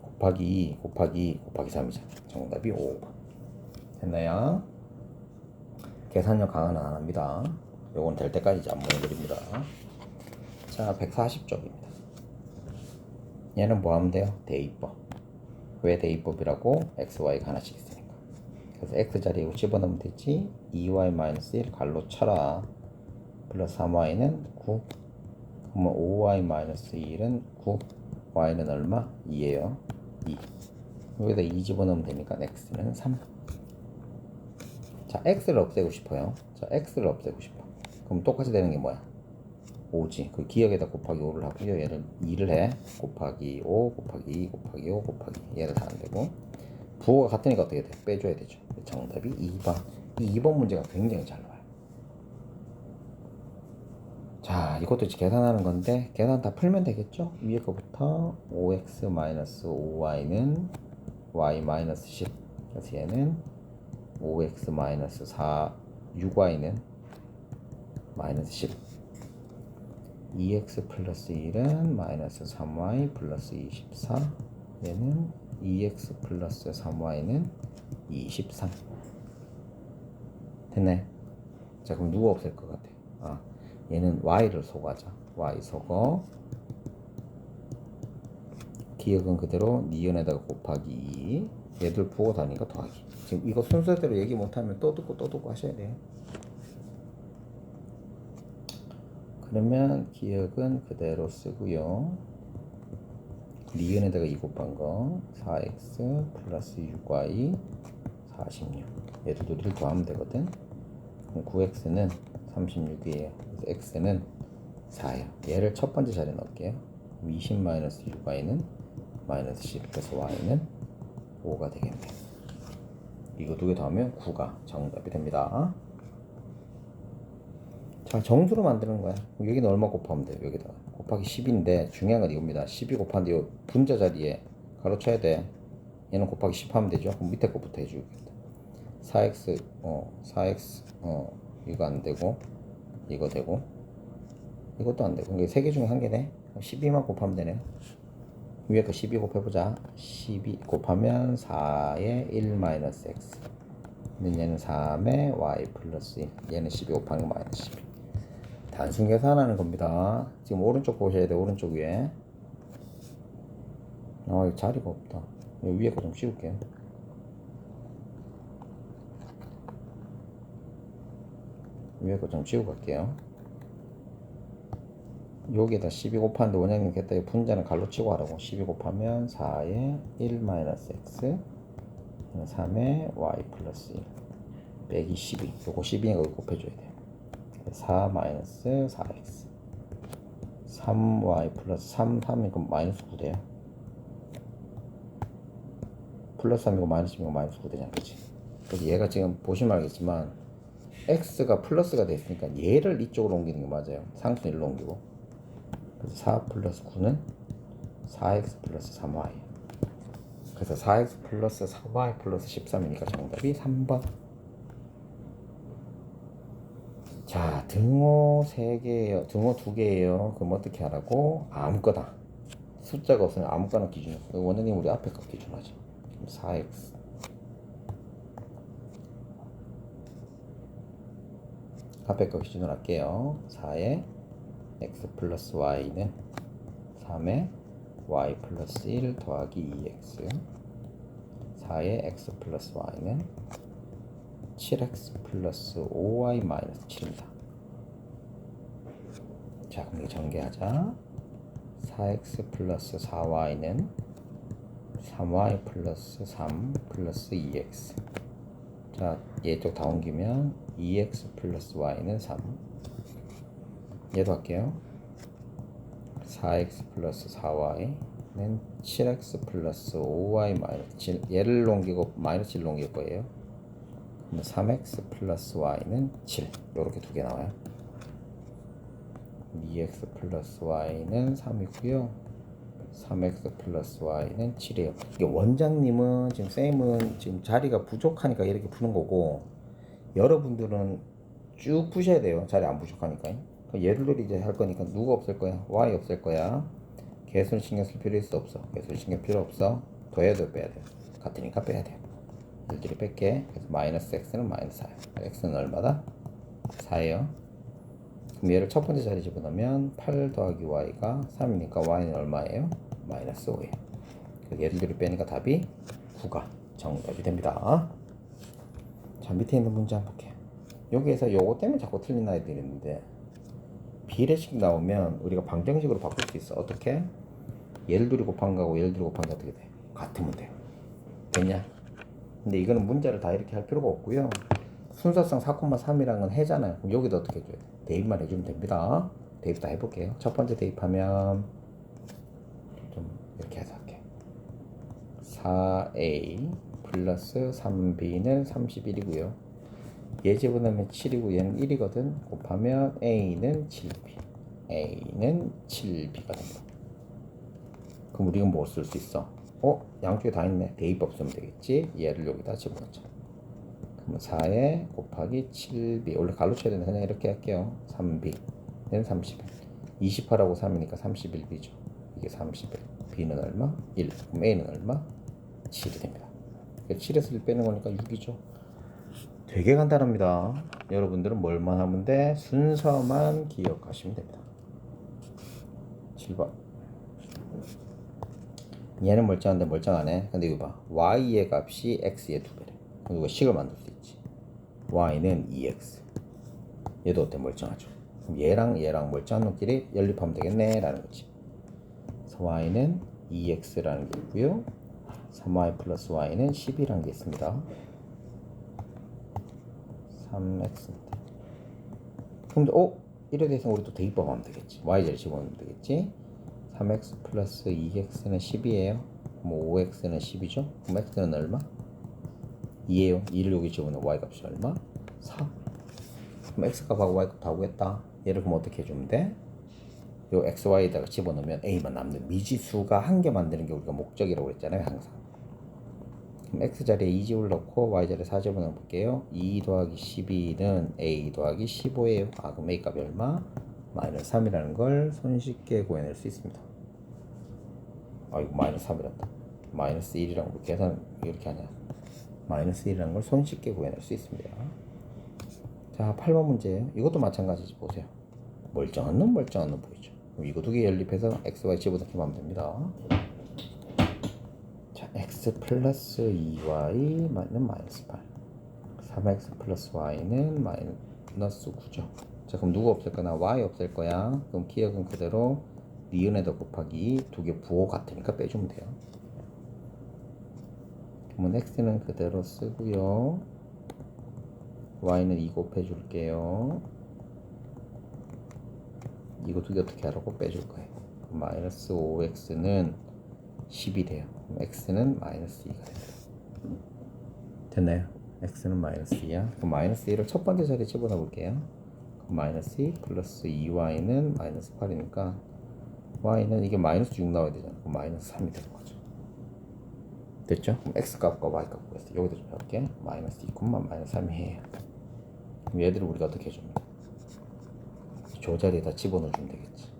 곱하기 2 곱하기 3이잖아. 정답이 5번. 됐나요? 계산력 강화는 안 합니다. 요건 될 때까지 안 보내드립니다. 자, 140쪽입니다. 얘는 뭐 하면 돼요? 대입법. 왜 대입법이라고? x, y가 하나씩 있으니까. 그래서 x 자리에 집어넣으면 되지. 2y-1 갈로 쳐라. 플러스 3y는 9. 그러면 5y-1은 9. y는 얼마? 2예요. 2. 여기다 2 집어넣으면 되니까 x는 3. 자, x를 없애고 싶어요. 자, x를 없애고 싶어. 그럼 똑같이 되는 게 뭐야? 5지. 그 기억에다 곱하기 5를 하고요. 얘를 2를 해. 곱하기 5 곱하기 2 곱하기 5 곱하기 얘를 다 안 되고 부호가 같으니까 어떻게 돼? 빼줘야 되죠. 정답이 2번. 이 2번 문제가 굉장히 잘 나와요. 자, 이것도 이제 계산하는 건데 계산 다 풀면 되겠죠? 위에 거부터 5x-5y는 y-10. 그래서 얘는 5x-4 6y는 마이너스 10. 2x 플러스 1은 마이너스 3y 플러스 24. 얘는 2x 플러스 3y는 23. 됐네. 자, 그럼 누가 없앨 것 같아? 아, 얘는 y를 소거하자. y 소거. 기억은 그대로 니은에다가 곱하기 2. 얘들 부호 다니까 더하기. 지금 이거 순서대로 얘기 못하면 또 듣고 하셔야 돼요. 그러면 기억은 그대로 쓰고요. 니은에다가 2 곱한 거 4x 플러스 6y 46. 얘들 둘을 더하면 되거든. 그럼 9x는 36이에요. 그래서 x는 4예요. 얘를 첫 번째 자리에 넣을게요. 20-6y는 마이너스 10. 그래서 y는 5가 되겠네요. 이거 두 개 더하면 9가 정답이 됩니다. 자, 정수로 만드는 거야. 여기는 얼마 곱하면 돼요? 여기다 곱하기 10인데 중요한 건 이겁니다. 12 곱하는데 이 분자 자리에 가로쳐야 돼. 얘는 곱하기 10 하면 되죠. 그럼 밑에 거부터 해주겠다. 4x 이거 안 되고 이거 되고 이것도 안 되고 이게 세 개 중에 한 개네. 12만 곱하면 되네. 위에 거 12 곱해보자. 12 곱하면 4에 1-x. 근데 얘는 3에 y 플러스 1. 얘는 12 곱하는 거 마이너스 12. 단순 계산하는 겁니다. 지금 오른쪽 보셔야 돼. 오른쪽 위에. 자리가 없다. 위에 거 좀 씌울게요. 위에 거 좀 씌우고 갈게요. 여기에다 12 곱하는데 원장님 겠다 분자는 갈로 치고 하라고. 12 곱하면 4에 1 마이너스 x 3에 y 플러스 1 빼기 12. 요거 12니까 여기 곱해줘야 돼요. 4 마이너스 4x 3y 플러스 3이니까 마이너스 9 돼요. 플러스 3이고 마이너스 2이고 마이너스 9 되잖아. 그치? 그래서 얘가 지금 보시면 알겠지만 x가 플러스가 됐으니까 얘를 이쪽으로 옮기는 게 맞아요. 상수 1로 옮기고. 그래서 4 플러스 9는 4x 플러스 3y. 그래서 4x 플러스 4y 플러스 13이니까 정답이 3번. 자, 등호 3개예요. 등호 2개예요. 그럼 어떻게 하라고? 아무거나. 숫자가 없으면 아무거나 기준으로. 원장님 우리 앞에 거 기준하죠. 4x 앞에 거 기준으로 할게요. 4에 x 플러스 y는 3에 y 플러스 1 더하기 2x 4에 x 플러스 y는 7x 플러스 5y 마이너스 7입니다. 자, 그럼 전개하자. 4x 플러스 4y는 3y 플러스 3 플러스 2x. 자, 얘쪽 다 옮기면 2x 플러스 y는 3. 얘도 할게요. 4x 플러스 4y는 7x 플러스 5y 마이너스 7. 얘를 옮기고 마이너스 7로 옮길 거예요. 그럼 3x 플러스 y는 7. 요렇게 두 개 나와요. 2x 플러스 y는 3이고요. 3x 플러스 y는 7이에요. 이게 원장님은 지금 쌤은 지금 자리가 부족하니까 이렇게 푸는 거고, 여러분들은 쭉 푸셔야 돼요. 자리 안 부족하니까. 얘들도 이제 할 거니까 누가 없을 거야? y 없을 거야. 개수는 신경 쓸 필요 있어 없어? 개수는 신경 필요 없어. 더해도 빼야 돼. 같으니까 빼야 돼. 얘들이 뺄게. 그래서 마이너스 x는 마이너스 4. x는 얼마다? 4예요. 그럼 얘를 첫 번째 자리 집어넣으면 8 더하기 y가 3이니까 y는 얼마예요? 마이너스 5예요. 얘들이 빼니까 답이 9가 정답이 됩니다. 자, 밑에 있는 문제 한번 볼게요. 여기에서 요거 때문에 자꾸 틀린 아이들이 있는데, 비례식 나오면 우리가 방정식으로 바꿀 수 있어. 어떻게? 얘를 둘이 곱한 거하고 얘를 둘이 곱한 게 어떻게 돼? 같으면 돼요. 됐냐? 근데 이거는 문자를 다 이렇게 할 필요가 없고요. 순서상 4,3이라는 건 해잖아요. 그럼 여기도 어떻게 해줘야 돼? 대입만 해주면 됩니다. 대입 다 해볼게요. 첫 번째 대입하면 좀 이렇게 해서 할게요. 4a 플러스 3b는 31이고요. 얘 집어넣으면 7이고 얘는 1이거든. 곱하면 a는 7b. a는 7b가 됩니다. 그럼 우리가 뭐 쓸 수 있어? 양쪽에 다 있네. 대입법 쓰면 되겠지. 얘를 여기다 집어넣자. 그럼 4에 곱하기 7b. 원래 갈로 쳐야 되는데 그냥 이렇게 할게요. 3b는 31. 28하고 3이니까 31b죠. 이게 31. b는 얼마? 1. 그럼 a는 얼마? 7이 됩니다. 7에서 1 빼는 거니까 6이죠. 되게 간단합니다. 여러분들은 뭘만 하면 돼? 순서만 기억하시면 됩니다. 7번. 얘는 멀쩡한데 멀쩡하네. 근데 이거 봐. y의 값이 x의 2배래. 그럼 이거 식을 만들 수 있지. y는 2x. 얘도 어때? 멀쩡하죠. 그럼 얘랑 멀쩡한 놈끼리 연립하면 되겠네 라는 거지. 그래서 y는 2x라는 게 있고요. 3y 플러스 y는 10이라는 게 있습니다. 3x인데. 근데 이래 대해서 우리 또 대입법 하면 되겠지. y제를 집어넣으면 되겠지. 3x 플러스 2x는 10이에요. 뭐 5x는 10이죠. 그럼 x는 얼마? 2에요. 2를 여기 집어넣으면 y 값이 얼마? 4. 그럼 x 값하고 y 값 다 구했다. 얘를 그럼 어떻게 해주면 돼? 요 x, y에다가 집어넣으면 a만 남는 미지수가 한 개 만드는 게 우리가 목적이라고 했잖아요. 항상. 그럼 x 자리에 2집을 넣고 y 자리에 4집을 넣어볼게요. 2 더하기 12는 a 더하기 15예요. 그럼 a 값이 얼마? 마이너스 3이라는 걸 손쉽게 구해낼 수 있습니다. 이거 마이너스 3이란다. 마이너스 1이라는 걸 계산 이렇게 하냐. 마이너스 1이라는 걸 손쉽게 구해낼 수 있습니다. 자, 8번 문제예요. 이것도 마찬가지지. 보세요. 멀쩡한 놈 보이죠. 그럼 이거 두 개 연립해서 x, y 집어넣기만 하면 됩니다. 자, x 3x 플러스 2y는 마이너스 8. 3x 플러스 y는 마이너스 9죠. 자, 그럼 누구 없앨 거나 y 없앨 거야. 그럼 기억은 그대로 니은에다 곱하기 두 개 부호 같으니까 빼주면 돼요. 그러면 x는 그대로 쓰고요. y는 2 곱해줄게요. 이거 두 개 어떻게 하라고 빼줄 거예요. 마이너스 5x는 10이 돼요. 그럼 x는 마이너스 2가 돼요. 됐나요? x는 마이너스 2야. 그럼 마이너스 2를 첫 번째 자리에 집어넣어 볼게요. 그럼 마이너스 2 플러스 2y는 마이너스 8이니까 y는 이게 마이너스 6 나와야 되잖아. 그럼 마이너스 3이 되는 거죠. 됐죠? 그럼 x 값과 y 값 구했어요. 여기도 좀 해볼게. 마이너스 2, 마이너스 3이 해요. 그럼 얘들을 우리가 어떻게 해줍니까? 저 자리에다 집어넣어 주면 되겠지.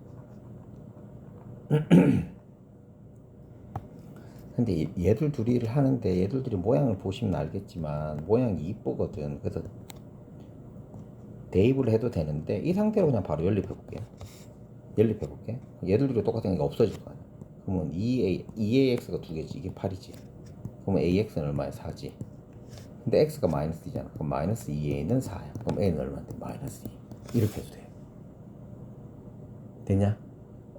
근데 얘들 둘이 일을 하는데 얘들 둘이 모양을 보시면 알겠지만 모양이 이쁘거든. 그래서 대입을 해도 되는데 이 상태로 그냥 바로 연립해 볼게요. 연립해 볼게. 얘들 둘이 똑같은 게 없어질 거 아니야. 그러면 2ax가 두 개지. 이게 8이지. 그러면 ax는 얼마야? 4지. 근데 x가 마이너스 2잖아. 그럼 마이너스 2a는 4야. 그럼 a는 얼마인데? 마이너스 2. 이렇게 해도 돼요. 됐냐?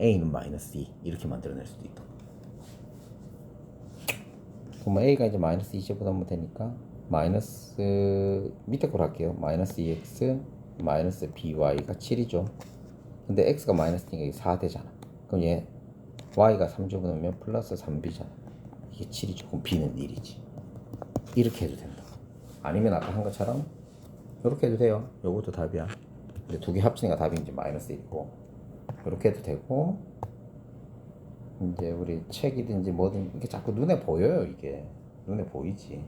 a는 마이너스 2 이렇게 만들어낼 수도 있다. 그럼 a가 이제 마이너스 2 집어넣으면 되니까 마이너스 밑에 걸 할게요. 마이너스 2x 마이너스 by가 7이죠. 근데 x가 마이너스 2가 4 되잖아. 그럼 얘 y가 3 집어넣으면 플러스 3b잖아. 이게 7이죠. 그럼 b는 1이지. 이렇게 해도 된다. 아니면 아까 한 것처럼 이렇게 해도 돼요. 요것도 답이야. 근데 두 개 합치니까 답이 이제 마이너스 1이고 이렇게 해도 되고 이제 우리 책이든지 뭐든 이게 자꾸 눈에 보여요. 이게 눈에 보이지.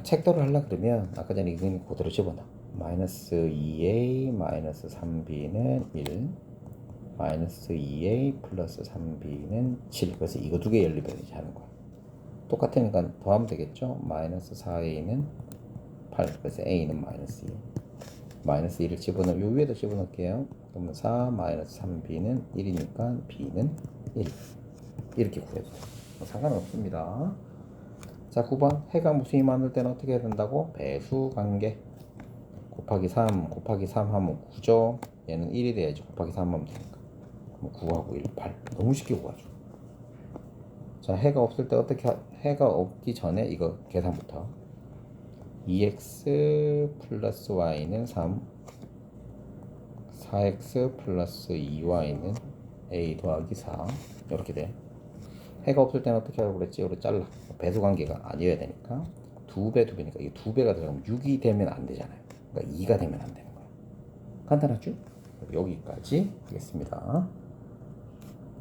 책도를 하려 그러면 아까 전에 이건 그대로 집어넣어. 마이너스 2a 마이너스 3b는 1 마이너스 2a 플러스 3b는 7. 그래서 이거 두 개 연립해야지 하는 거야. 똑같으니까 더하면 되겠죠. 마이너스 4a는 8. 그래서 a는 마이너스 2. 마이너스 2를 집어넣으면 요 위에다 집어넣을게요. 그러면 4 마이너스 3b는 1이니까 b는 1. 이렇게 구해도 돼요. 상관은 없습니다. 자, 9번 해가 무수히 많을 때는 어떻게 해야 된다고? 배수관계 곱하기 3 곱하기 3 하면 9죠. 얘는 1이 돼야지. 곱하기 3 하면 되니까. 그럼 9하고 1, 8. 너무 쉽게 구하죠. 자, 해가 없을 때 어떻게 해가 없기 전에 이거 계산부터 2x 플러스 y는 3 4x 플러스 2y는 a 더하기 4 이렇게 돼. 해가 없을 때는 어떻게 하라고 그랬지? 이거 잘라. 배수관계가 아니어야 되니까 2배, 2배니까 이게 2배가 들어가면 6이 되면 안 되잖아요. 그러니까 2가 되면 안 되는 거야. 간단하죠? 여기까지 하겠습니다.